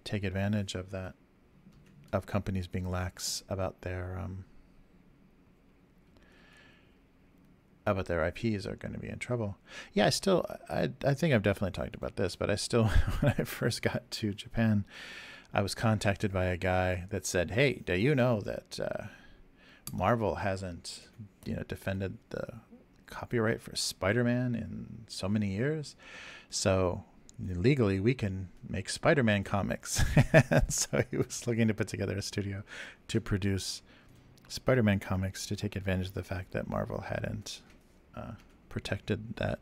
[SPEAKER 1] take advantage of that, of companies being lax about their IPs, are going to be in trouble. Yeah, I think I've definitely talked about this, but I still, when I first got to Japan, I was contacted by a guy that said, "Hey, do you know that Marvel hasn't defended the copyright for Spider-Man in so many years, so legally we can make Spider-Man comics." So he was looking to put together a studio to produce Spider-Man comics, to take advantage of the fact that Marvel hadn't protected that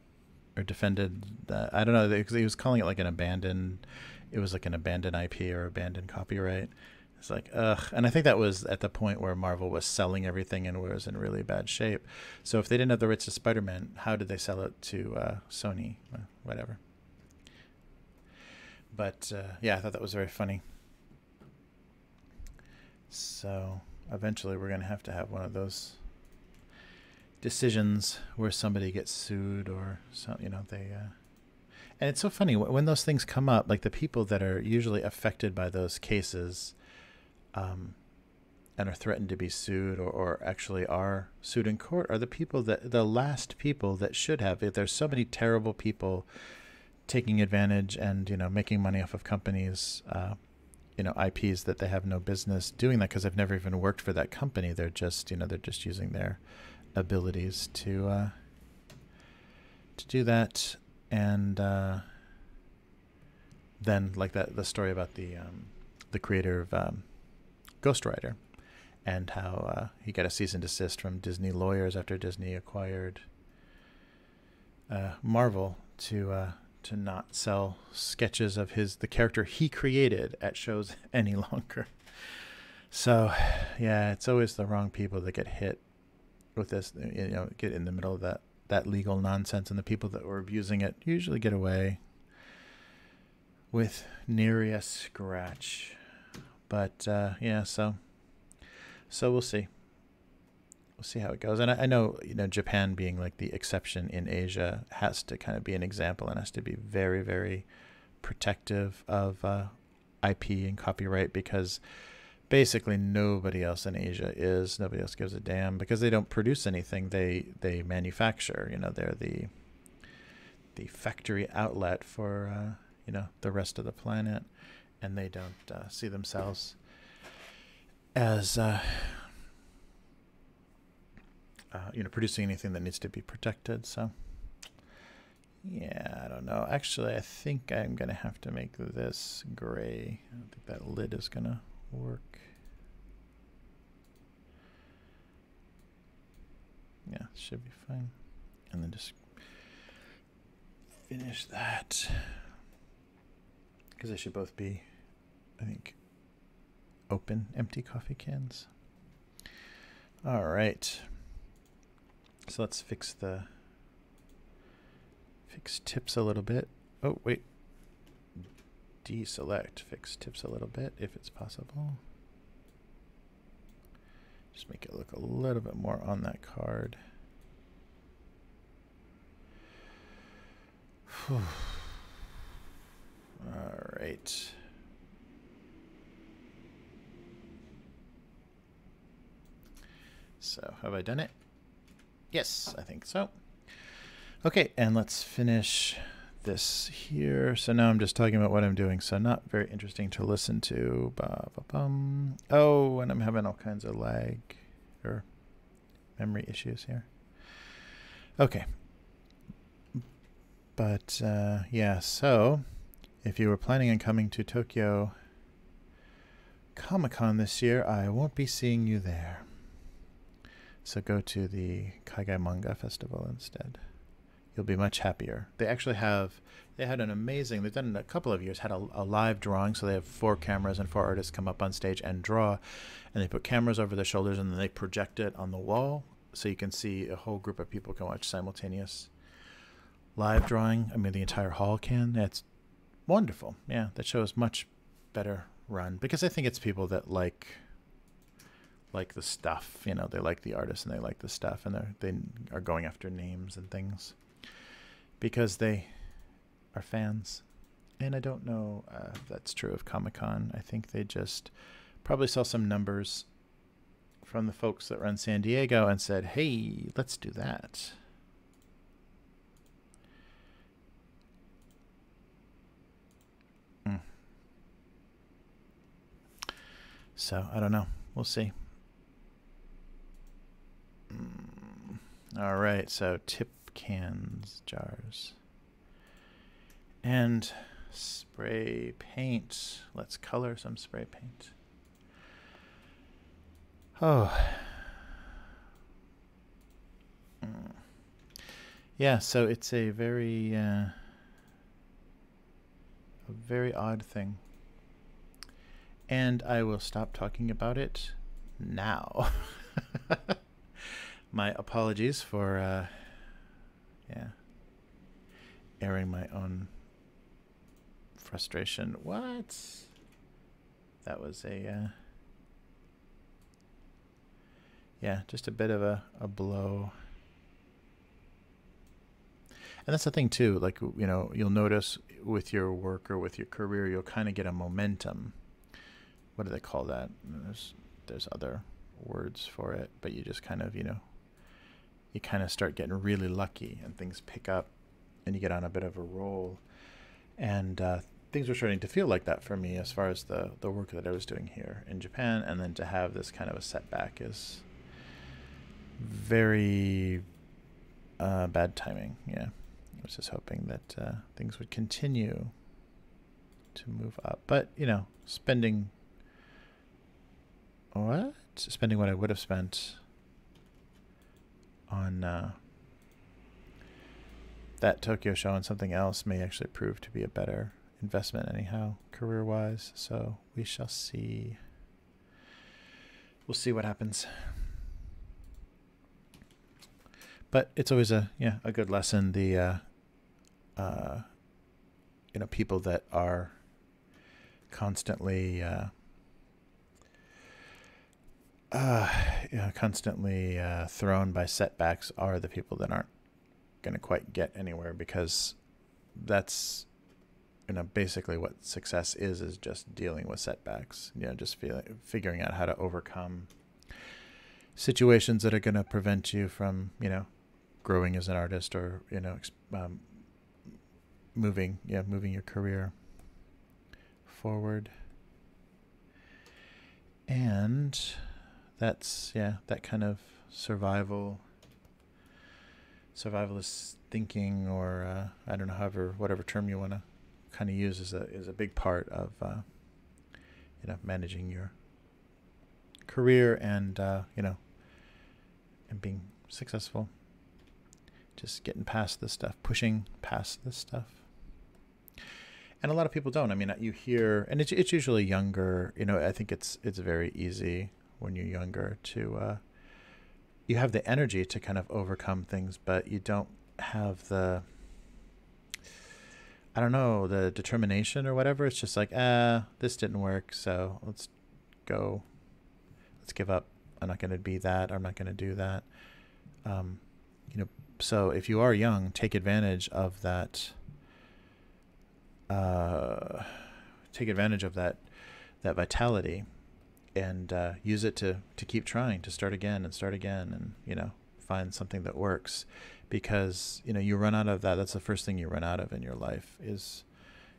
[SPEAKER 1] or defended that. I don't know, because he was calling it like an abandoned IP or abandoned copyright. It's like, ugh. And I think that was at the point where Marvel was selling everything and was in really bad shape. So if they didn't have the rights to Spider-Man, how did they sell it to Sony? Whatever. But yeah, I thought that was very funny. So eventually we're going to have one of those decisions where somebody gets sued, or they and it's so funny when those things come up, like the people that are usually affected by those cases and are threatened to be sued, or actually are sued in court, are the last people that should have. If there's so many terrible people taking advantage and making money off of companies, IPs that they have no business doing that, because they've never even worked for that company. They're just using their abilities to do that. And then, like the story about the creator of Ghost Rider, and how he got a cease and desist from Disney lawyers after Disney acquired Marvel to not sell sketches of the character he created at shows any longer. So yeah, it's always the wrong people that get hit with this, get in the middle of that legal nonsense, and the people that were abusing it usually get away with nary a scratch. But yeah, so we'll see. We'll see how it goes. And I know, Japan being like the exception in Asia has to kind of be an example, and has to be very, very protective of IP and copyright, because basically nobody else in Asia is. Nobody else gives a damn, because they don't produce anything. They manufacture. They're the factory outlet for the rest of the planet, and they don't see themselves as producing anything that needs to be protected. So yeah, I don't know. Actually, I think I'm gonna have to make this gray. I don't think that lid is gonna work. Yeah, should be fine. And then just finish that, because they should both be, I think, open, empty coffee cans. All right. So let's fix tips a little bit. Oh, wait. Deselect, fix tips a little bit if it's possible. Just make it look a little bit more on that card. All right. So have I done it? Yes, I think so. Okay, and let's finish this here. So now I'm just talking about what I'm doing, so not very interesting to listen to. Oh, and I'm having all kinds of lag or memory issues here. Okay. But yeah, so if you were planning on coming to Tokyo Comic-Con this year, I won't be seeing you there. So go to the Kaigai Manga Festival instead. You'll be much happier. They actually have, they had an amazing, they've done it a couple of years, had a live drawing. So they have 4 cameras and 4 artists come up on stage and draw. And they put cameras over their shoulders and then they project it on the wall. So you can see a whole group of people can watch simultaneous live drawing. I mean, the entire hall can. It's wonderful. Yeah, that show is much better run because I think it's people that like the stuff, you know, they like the artist and they like the stuff, and they are going after names and things because they are fans. And I don't know if that's true of Comic-Con. I think they just probably saw some numbers from the folks that run San Diego and said, hey, let's do that. So I don't know. We'll see. All right, so tip cans, jars, and spray paint. Let's color some spray paint. Oh. Yeah, so it's a very odd thing. And I will stop talking about it now. My apologies for, yeah, airing my own frustration. What? That was a, yeah, just a bit of a blow. And that's the thing too, like, you know, you'll notice with your work or with your career, you'll kind of get a momentum. What do they call that? There's other words for it, but you just kind of, you know, you kind of start getting really lucky and things pick up and you get on a bit of a roll. And things were starting to feel like that for me as far as the work that I was doing here in Japan. And then to have this kind of a setback is very bad timing. Yeah, I was just hoping that things would continue to move up. But, you know, spending what I would have spent on that Tokyo show and something else may actually prove to be a better investment anyhow, career-wise. So we shall see. We'll see what happens. But it's always a good lesson. The you know, people that are constantly constantly thrown by setbacks are the people that aren't going to quite get anywhere, because that's, you know, basically what success is just dealing with setbacks. You know, just figuring out how to overcome situations that are going to prevent you from, you know, growing as an artist, or, you know, moving your career forward. And that's, that kind of survivalist thinking, or I don't know, whatever term you want to kind of use, is a big part of you know, managing your career and you know, and being successful. Just getting past this stuff, pushing past this stuff. And a lot of people don't. I mean, you hear, and it's usually younger. You know, I think it's very easy when you're younger to you have the energy to kind of overcome things, but you don't have the, I don't know, the determination or whatever. It's just like, this didn't work, so let's give up. I'm not going to be that. I'm not going to do that. You know, so if you are young, take advantage of that. Take advantage of that vitality, and use it to keep trying, to start again, and you know, find something that works, because you know, you run out of that. That's the first thing you run out of in your life is,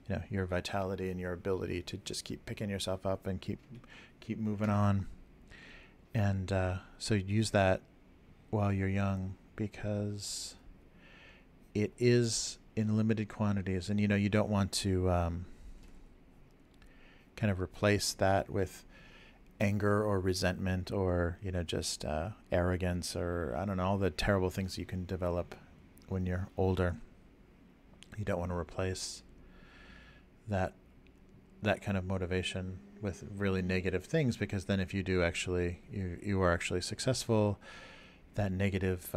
[SPEAKER 1] you know, your vitality and your ability to just keep picking yourself up and keep moving on. And so use that while you're young, because it is in limited quantities, and you know, you don't want to kind of replace that with anger or resentment, or you know, just arrogance, or I don't know, all the terrible things you can develop when you're older. You don't want to replace that kind of motivation with really negative things, because then if you do actually, you are actually successful, that negative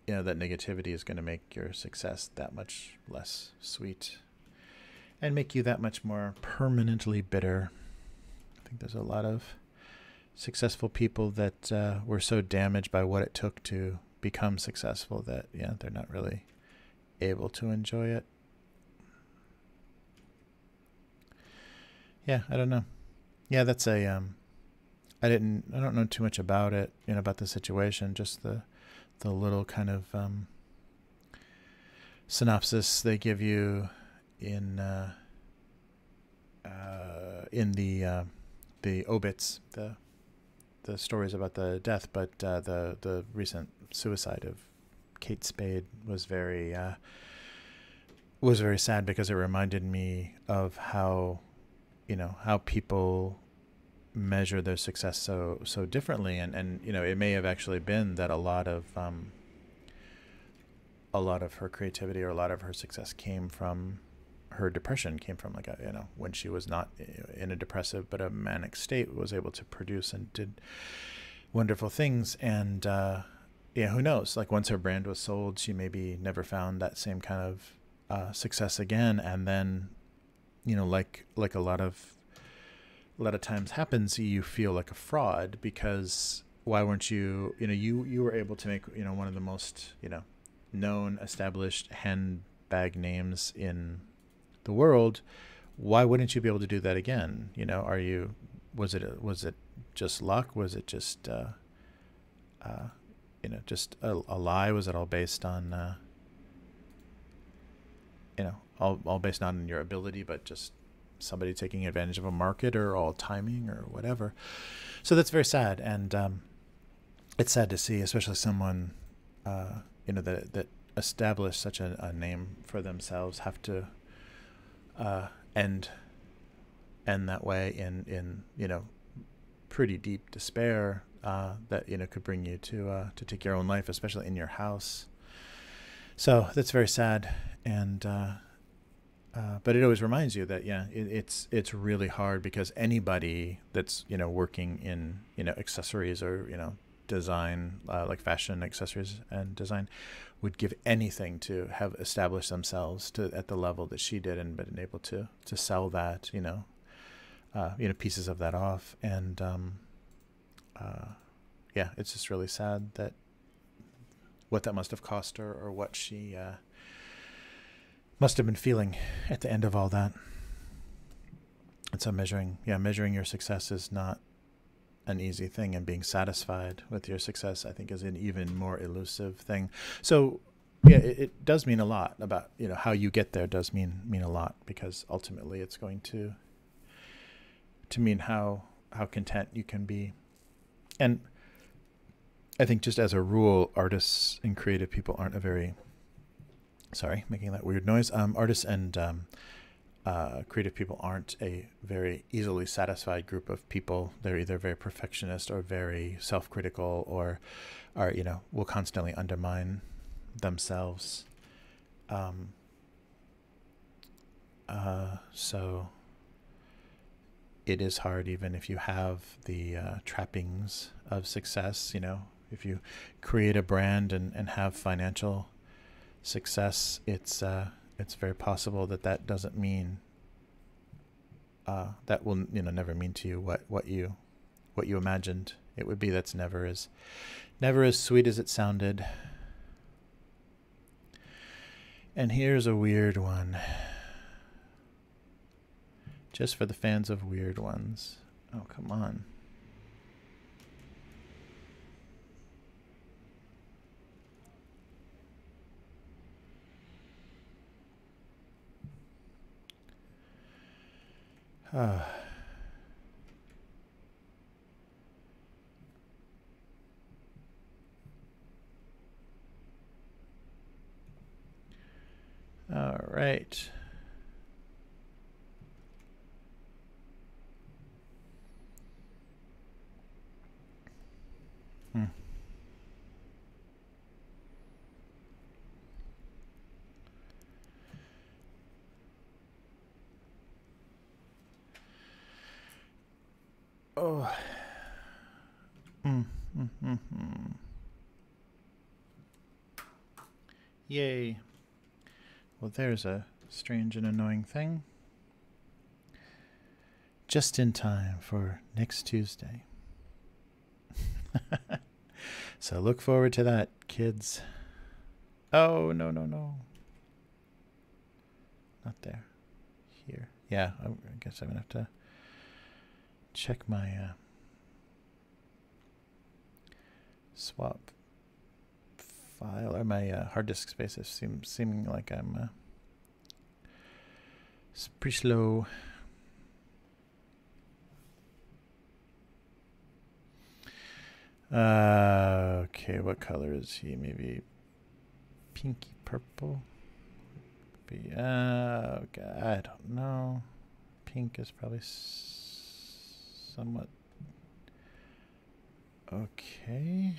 [SPEAKER 1] you know, that negativity is going to make your success that much less sweet and make you that much more permanently bitter. I think there's a lot of successful people that were so damaged by what it took to become successful that, yeah, they're not really able to enjoy it. Yeah, I don't know. Yeah, that's a I don't know too much about it, you know, about the situation, just the little kind of synopsis they give you in the obits, the stories about the death, but the recent suicide of Kate Spade was very sad, because it reminded me of how, you know, how people measure their success so differently, and you know, it may have actually been that a lot of her creativity, or a lot of her success came from her depression, came from like you know, when she was not in a depressive but a manic state, was able to produce and did wonderful things. And yeah, who knows, like once her brand was sold, she maybe never found that same kind of success again. And then, you know, like a lot of times happens, you feel like a fraud, because why weren't you, you know, you were able to make, you know, one of the most, you know, known established handbag names in the world. Why wouldn't you be able to do that again? You know, was it just luck? Was it just you know, just a lie? Was it all based on you know, all based on your ability, but just somebody taking advantage of a market, or all timing, or whatever? So that's very sad, and it's sad to see, especially someone you know, that established such a name for themselves, have to end that way in you know, pretty deep despair, that, you know, could bring you to take your own life, especially in your house. So that's very sad, and but it always reminds you that, yeah, it's really hard, because anybody that's, you know, working in, you know, accessories, or, you know, design, like fashion accessories and design, would give anything to have established themselves at the level that she did, and been able to sell that, you know, pieces of that off. And yeah, it's just really sad that what that must have cost her, or what she must have been feeling at the end of all that. And so measuring your success is not an easy thing, and being satisfied with your success, I think, is an even more elusive thing. So yeah, it does mean a lot about, you know, how you get there does mean a lot, because ultimately it's going to mean how content you can be. And I think, just as a rule, artists and creative people aren't a very, sorry, making that weird noise. Artists and creative people aren't a very easily satisfied group of people. They're either very perfectionist, or very self-critical, or are, you know, will constantly undermine themselves. So it is hard, even if you have the trappings of success. You know, if you create a brand and have financial success, it's very possible that doesn't mean that will, you know, never mean to you what you imagined it would be. That's never as sweet as it sounded. And here's a weird one, just for the fans of weird ones. Oh, come on. All right. Oh. Yay. Well, there's a strange and annoying thing. Just in time for next Tuesday. So look forward to that, kids. Oh, no, no, no. Not there. Here. Yeah, I guess I'm going to have to check my swap file, or my hard disk space. It seeming like I'm pretty slow. Okay, what color is he? Maybe pinky purple? Oh God, I don't know. Pink is probably somewhat okay.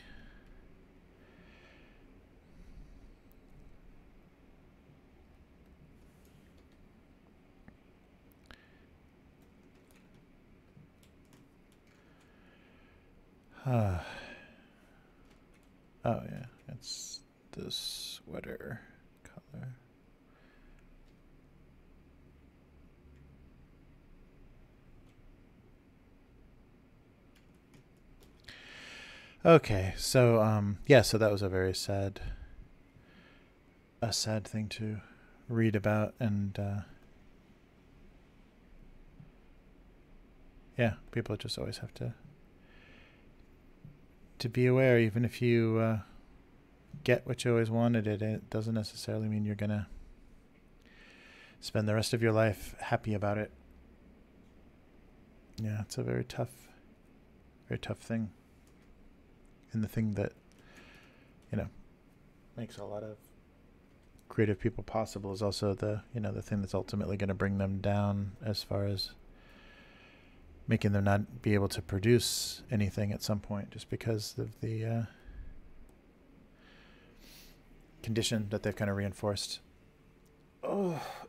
[SPEAKER 1] Oh yeah, it's the sweater color. Okay, so yeah, so that was a very sad thing to read about, and yeah, people just always have to be aware. Even if you get what you always wanted, it doesn't necessarily mean you're gonna spend the rest of your life happy about it. Yeah, it's a very tough thing. And the thing that, you know, makes a lot of creative people possible is also the, you know, the thing that's ultimately going to bring them down, as far as making them not be able to produce anything at some point, just because of the condition that they've kind of reinforced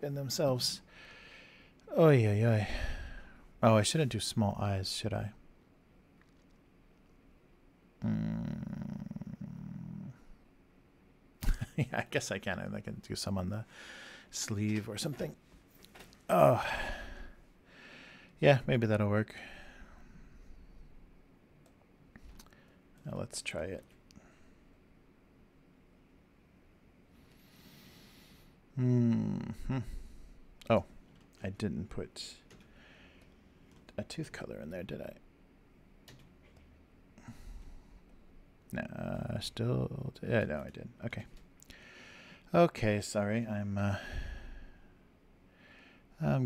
[SPEAKER 1] in themselves. Oh yeah, yeah. Oh, I shouldn't do small eyes, should I? Yeah, I guess I can. I can do some on the sleeve or something. Oh, yeah, maybe that'll work. Now let's try it. Oh, I didn't put a tooth color in there, did I? No, still. Yeah, no, I did. Okay. Okay, sorry. I'm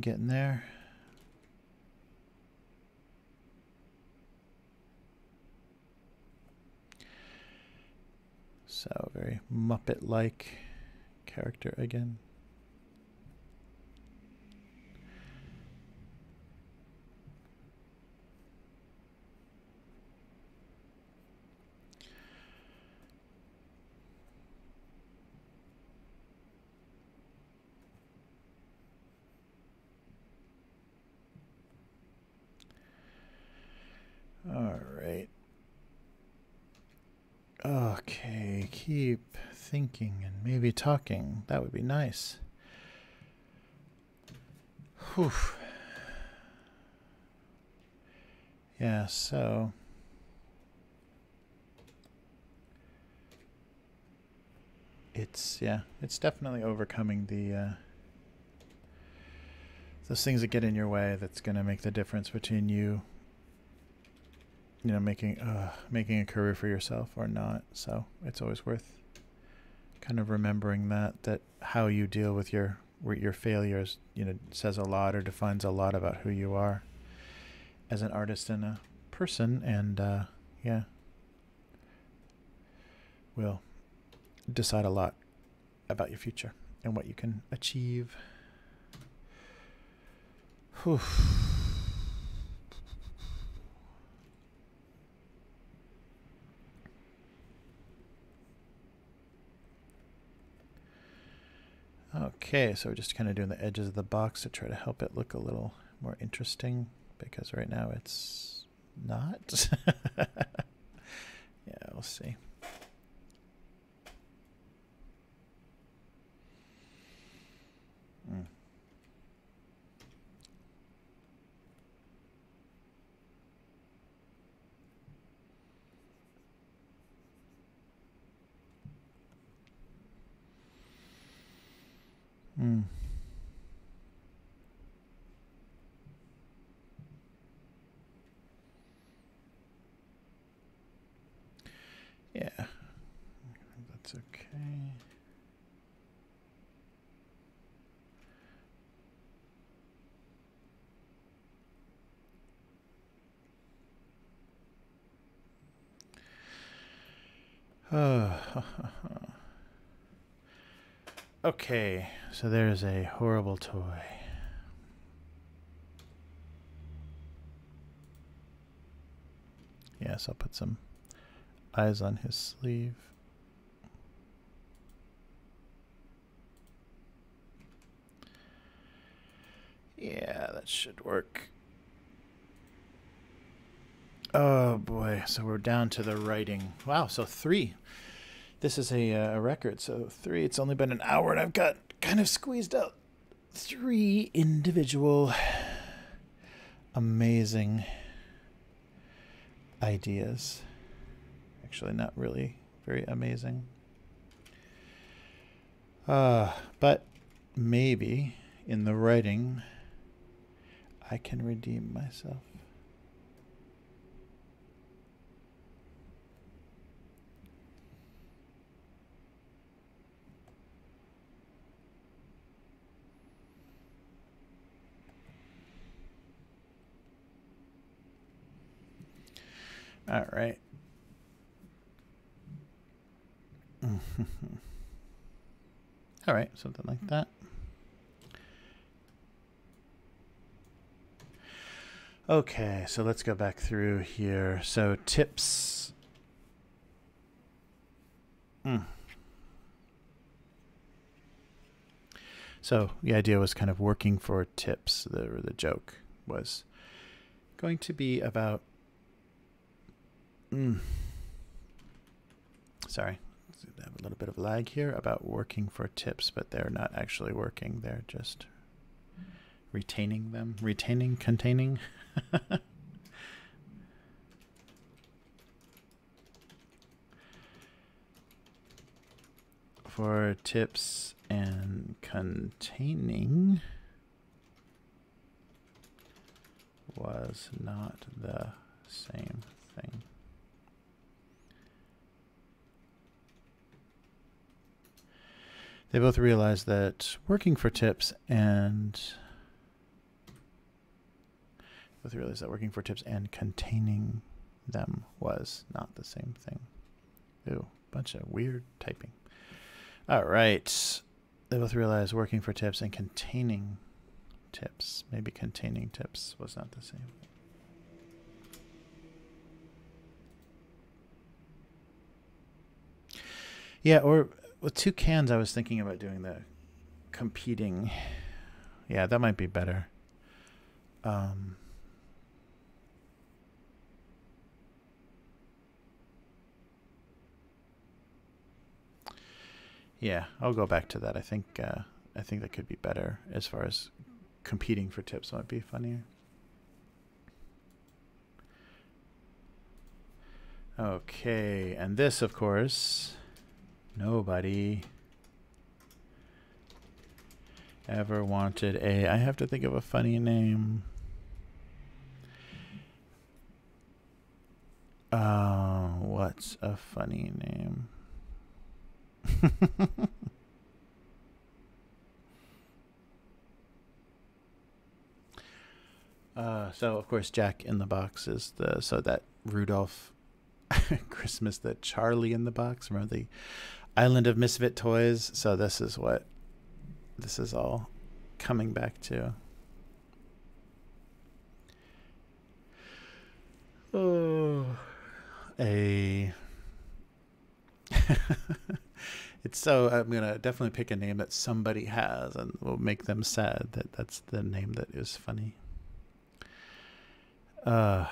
[SPEAKER 1] getting there. So very Muppet-like character again. All right. Okay, keep thinking and maybe talking. That would be nice. Whew. Yeah, so it's definitely overcoming the those things that get in your way that's going to make the difference between you making a career for yourself or not. So it's always worth kind of remembering that how you deal with your failures, says a lot or defines a lot about who you are as an artist and a person, and will decide a lot about your future and what you can achieve. Whew. Okay, so we're just kind of doing the edges of the box to try to help it look a little more interesting, because right now it's not. Yeah, we'll see. Yeah, that's okay. Okay, so there's a horrible toy. Yes, I'll put some eyes on his sleeve. Yeah, that should work. Oh boy, so we're down to the writing. Wow, so 3. This is a record, so 3. It's only been an hour and I've got kind of squeezed out 3 individual amazing ideas. Actually, not really very amazing. But maybe in the writing I can redeem myself. All right. All right, something like that. Okay, so let's go back through here. So tips. So the idea was kind of working for tips. The joke was going to be about sorry, I have a little bit of lag here, about working for tips, but they're not actually working. They're just retaining them. Containing. For tips and containing was not the same thing. They both realized that working for tips and containing them was not the same thing. Ooh, bunch of weird typing. All right. They both realized working for tips and containing tips, maybe containing tips, was not the same. Yeah, or with 2 cans, I was thinking about doing the competing. Yeah, that might be better. Yeah, I'll go back to that. I think that could be better as far as competing for tips might be funnier. Okay, and this, of course, nobody ever wanted a... I have to think of a funny name. What's a funny name? So of course Jack in the Box is the, so that Rudolph Christmas, that Charlie in the Box, remember the Island of Misfit Toys? So this is what this is all coming back to. Oh, it's so, I'm gonna definitely pick a name that somebody has and will make them sad that that's the name that is funny. Mm.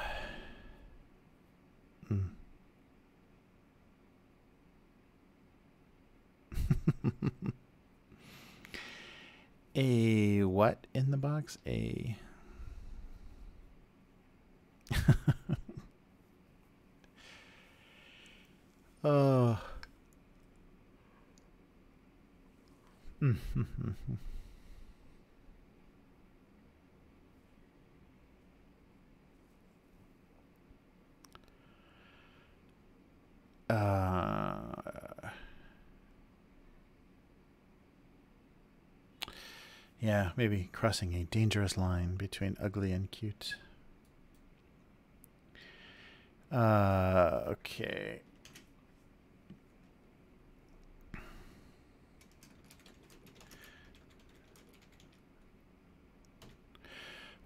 [SPEAKER 1] A what in the box? A oh. Yeah, maybe crossing a dangerous line between ugly and cute. Okay.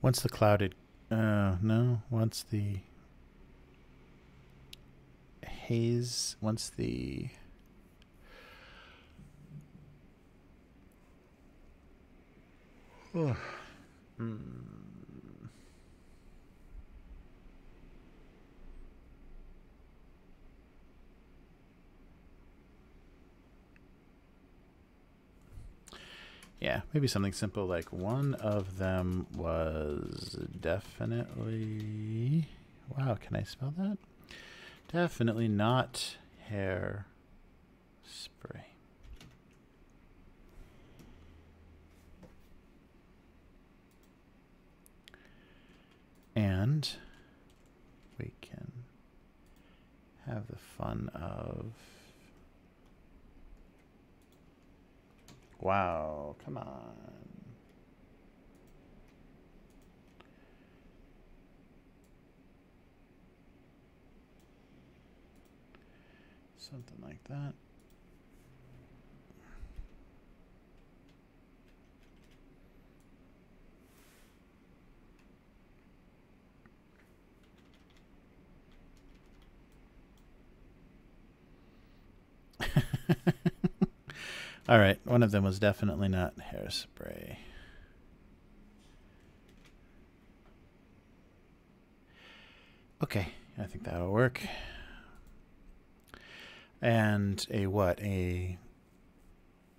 [SPEAKER 1] Once the clouded, no, once the haze, once the yeah, maybe something simple like one of them was definitely, wow, can I spell that? Definitely not hair spray. And we can have the fun of, wow, come on. Something like that. All right, one of them was definitely not hairspray. Okay, I think that'll work. And a what? A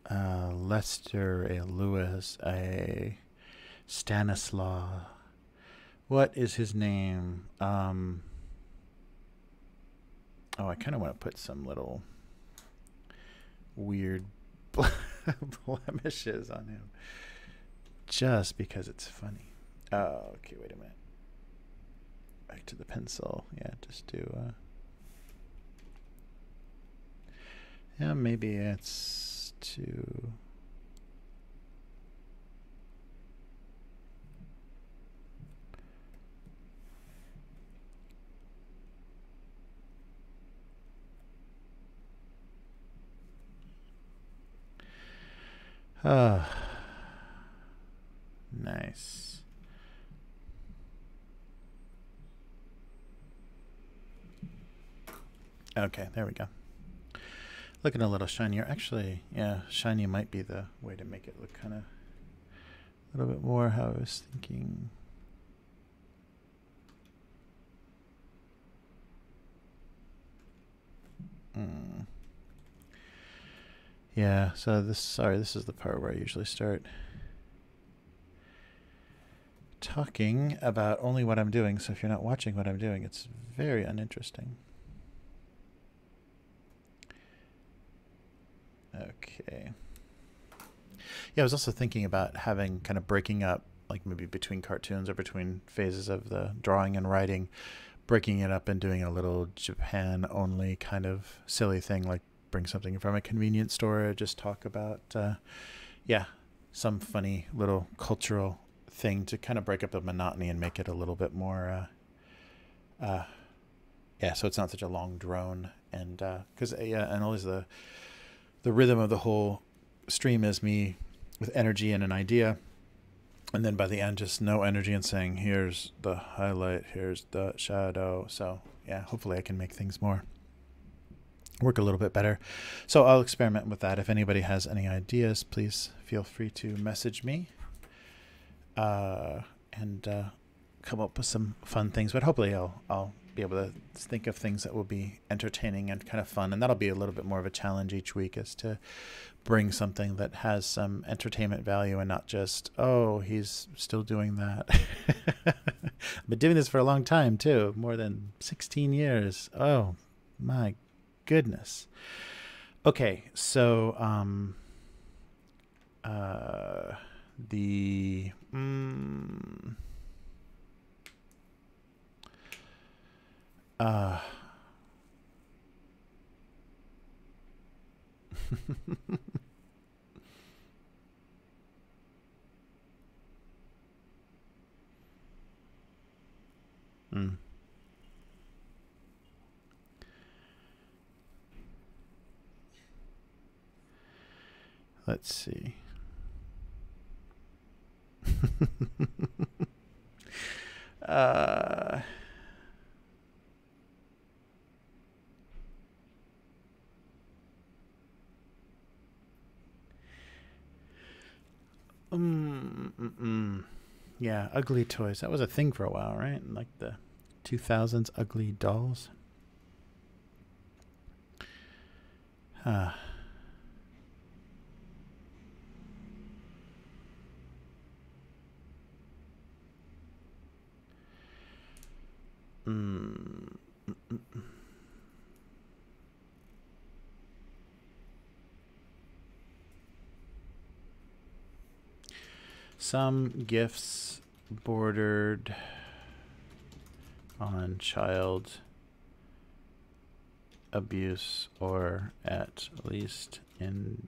[SPEAKER 1] Lester, a Lewis, a Stanislaw. What is his name? Oh, I kind of want to put some little weird blemishes on him just because it's funny. Oh, okay, wait a minute. Back to the pencil. Yeah, just do yeah, maybe it's to nice. Okay, there we go. Looking a little shinier. Actually, yeah, shiny might be the way to make it look kind of a little bit more how I was thinking. Yeah, so this, sorry, this is the part where I usually start talking about only what I'm doing. So if you're not watching what I'm doing, it's very uninteresting. Okay. Yeah, I was also thinking about having kind of breaking up, like maybe between cartoons or between phases of the drawing and writing, breaking it up and doing a little Japan only kind of silly thing, like bring something from a convenience store, just talk about, yeah, some funny little cultural thing to kind of break up the monotony and make it a little bit more, yeah, so it's not such a long drone. And because, yeah, and always the rhythm of the whole stream is me with energy and an idea, and then by the end just no energy and saying here's the highlight, here's the shadow. So yeah, hopefully I can make things work a little bit better. So I'll experiment with that. If anybody has any ideas, please feel free to message me and come up with some fun things. But hopefully I'll be able to think of things that will be entertaining and kind of fun, and that'll be a little bit more of a challenge each week, is to bring something that has some entertainment value and not just, oh, he's still doing that. I've been doing this for a long time too, more than 16 years. Oh my goodness. Okay, so the let's see. Yeah, ugly toys. That was a thing for a while, right? In like the 2000s, ugly dolls. Some gifts bordered on child abuse or at least endangerment.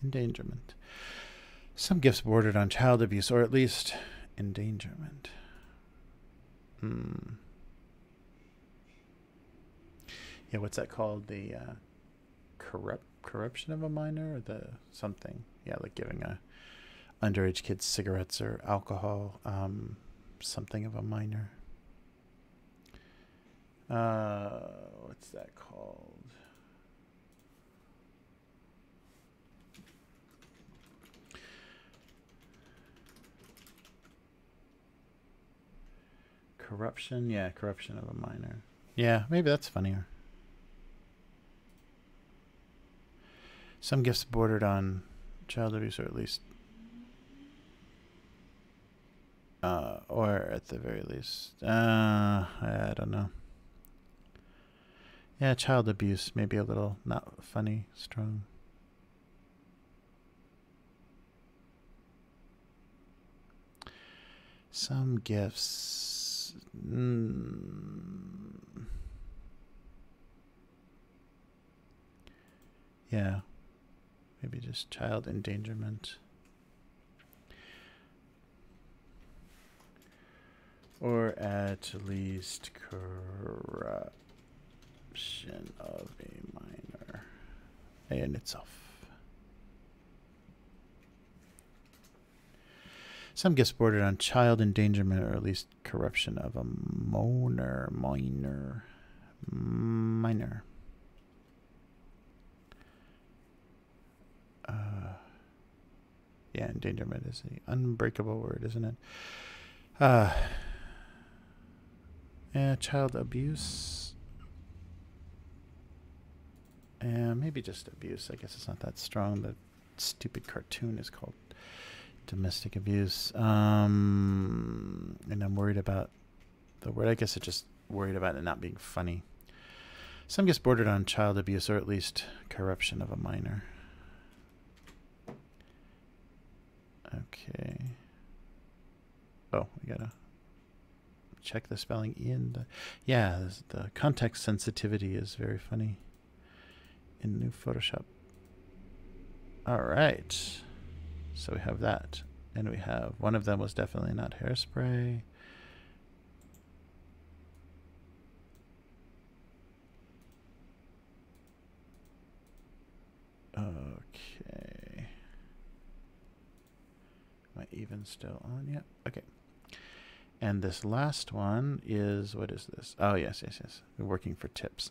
[SPEAKER 1] Endangerment. Some gifts bordered on child abuse or at least endangerment. Yeah, what's that called? The corruption of a minor, or the something? Yeah, like giving a underage kids cigarettes or alcohol. Something of a minor. What's that called? Corruption? Yeah, corruption of a minor. Yeah, maybe that's funnier. Some gifts bordered on child abuse, or at least, or at the very least, I don't know. Yeah, child abuse, maybe a little not funny, strong. Some gifts. Yeah. Maybe just child endangerment. Or at least corruption of a minor in itself. Some gifts bordered on child endangerment or at least corruption of a minor. Yeah, endangerment is an unbreakable word, isn't it? Yeah, child abuse. Maybe just abuse. I guess it's not that strong. The stupid cartoon is called domestic abuse. And I'm worried about the word. I guess I'm just worried about it not being funny. Some gets bordered on child abuse or at least corruption of a minor. Okay. Oh, we gotta check the spelling in the, yeah, the context sensitivity is very funny in new Photoshop. All right, so we have that, and we have one of them was definitely not hairspray. Okay, am I even still on? Yep. Okay. And this last one is, what is this? Oh, yes, yes, yes. We're working for tips.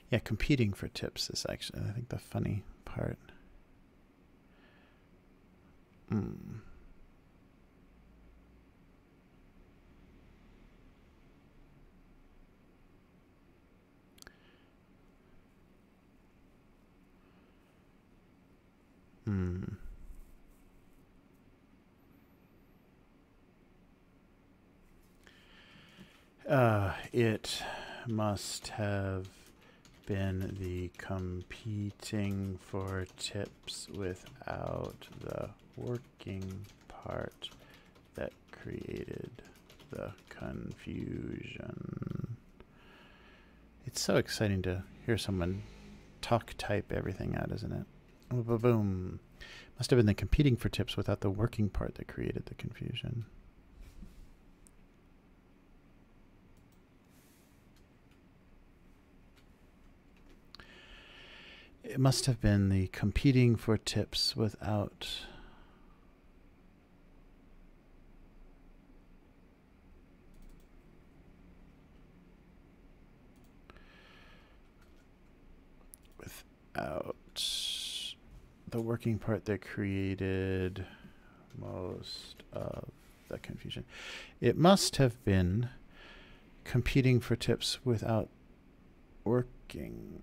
[SPEAKER 1] Yeah, competing for tips is actually, I think, the funny part. It must have been the competing for tips without the working part that created the confusion. It's so exciting to hear someone type everything out, isn't it? Boom. Must have been the competing for tips without the working part that created the confusion. It must have been the competing for tips without the working part that created most of the confusion. It must have been competing for tips without working.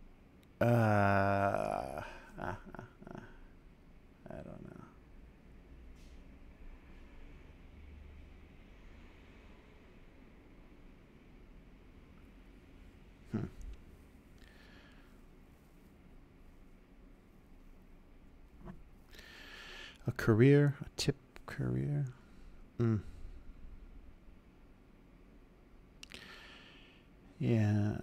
[SPEAKER 1] I don't know. A career, a tip career. Yeah.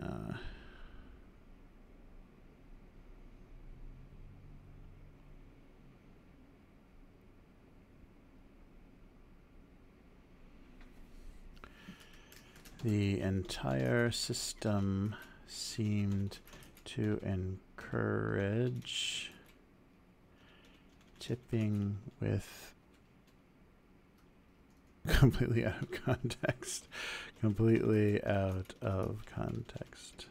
[SPEAKER 1] The entire system seemed to encourage tipping with completely out of context. Completely out of context.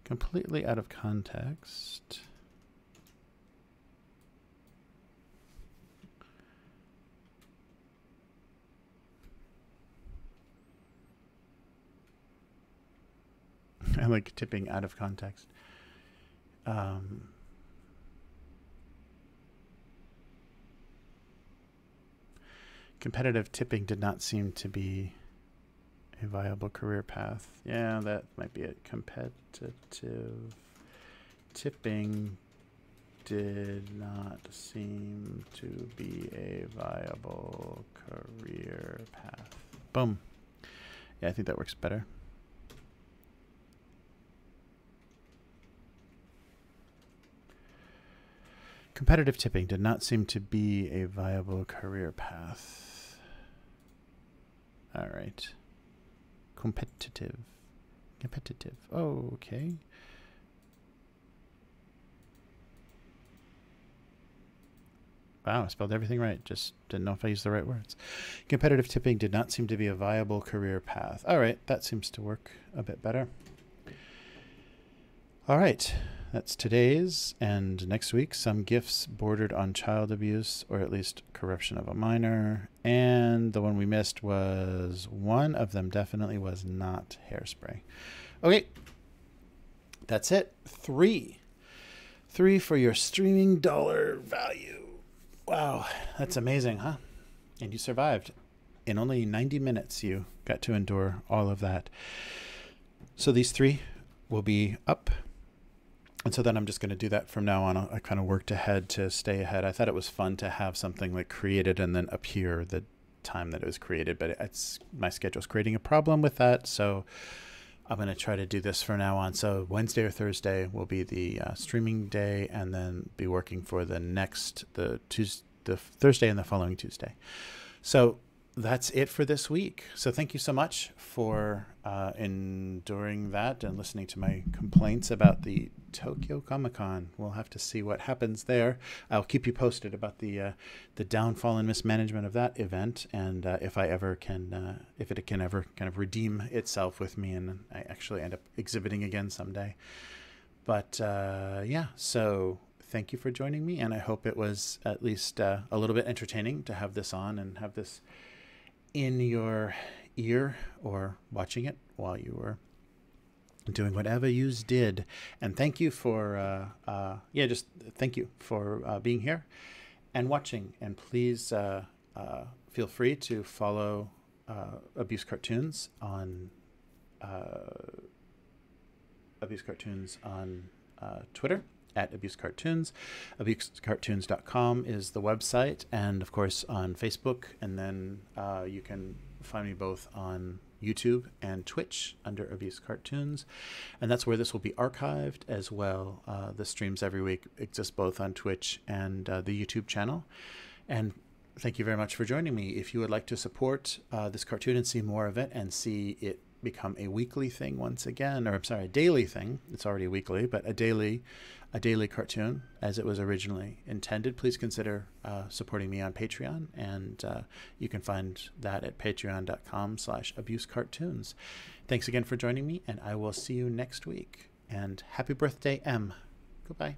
[SPEAKER 1] Completely out of context. I like tipping out of context. Competitive tipping did not seem to be a viable career path. Yeah, that might be it. Competitive tipping did not seem to be a viable career path. Boom. Yeah, I think that works better. Competitive tipping did not seem to be a viable career path. All right. Competitive. Competitive. Oh, okay. Wow, I spelled everything right. Just didn't know if I used the right words. Competitive tipping did not seem to be a viable career path. All right, that seems to work a bit better. All right, that's today's and next week. Some gifts bordered on child abuse, or at least corruption of a minor. And the one we missed was, one of them definitely was not hairspray. Okay, that's it. Three for your streaming dollar value. Wow, that's amazing, huh? And you survived. In only 90 minutes, you got to endure all of that. So these 3 will be up. And so then I'm just going to do that from now on. I kind of worked ahead to stay ahead. I thought it was fun to have something like created and then appear the time that it was created, but my schedule's creating a problem with that. So I'm going to try to do this from now on. So Wednesday or Thursday will be the streaming day, and then be working for the Thursday and the following Tuesday. So that's it for this week. So thank you so much for enduring that and listening to my complaints about the Tokyo Comic-Con. We'll have to see what happens there. I'll keep you posted about the downfall and mismanagement of that event, and if it can ever kind of redeem itself with me and I actually end up exhibiting again someday. But yeah, so thank you for joining me, and I hope it was at least a little bit entertaining to have this on and have this in your ear or watching it while you were doing whatever you did. And thank you for just thank you for being here and watching. And please feel free to follow Abuse Cartoons on Twitter at Abuse Cartoons. AbuseCartoons.com is the website, and of course on Facebook. And then you can find me both on YouTube and Twitch under Abuse Cartoons, and that's where this will be archived as well. The streams every week exist both on Twitch and the YouTube channel. And thank you very much for joining me. If you would like to support this cartoon and see more of it and see it become a weekly thing once again, or I'm sorry, a daily thing. It's already weekly, but a daily cartoon as it was originally intended, please consider supporting me on Patreon, and you can find that at patreon.com/abusecartoons. Thanks again for joining me, and I will see you next week. And happy birthday, M. Goodbye.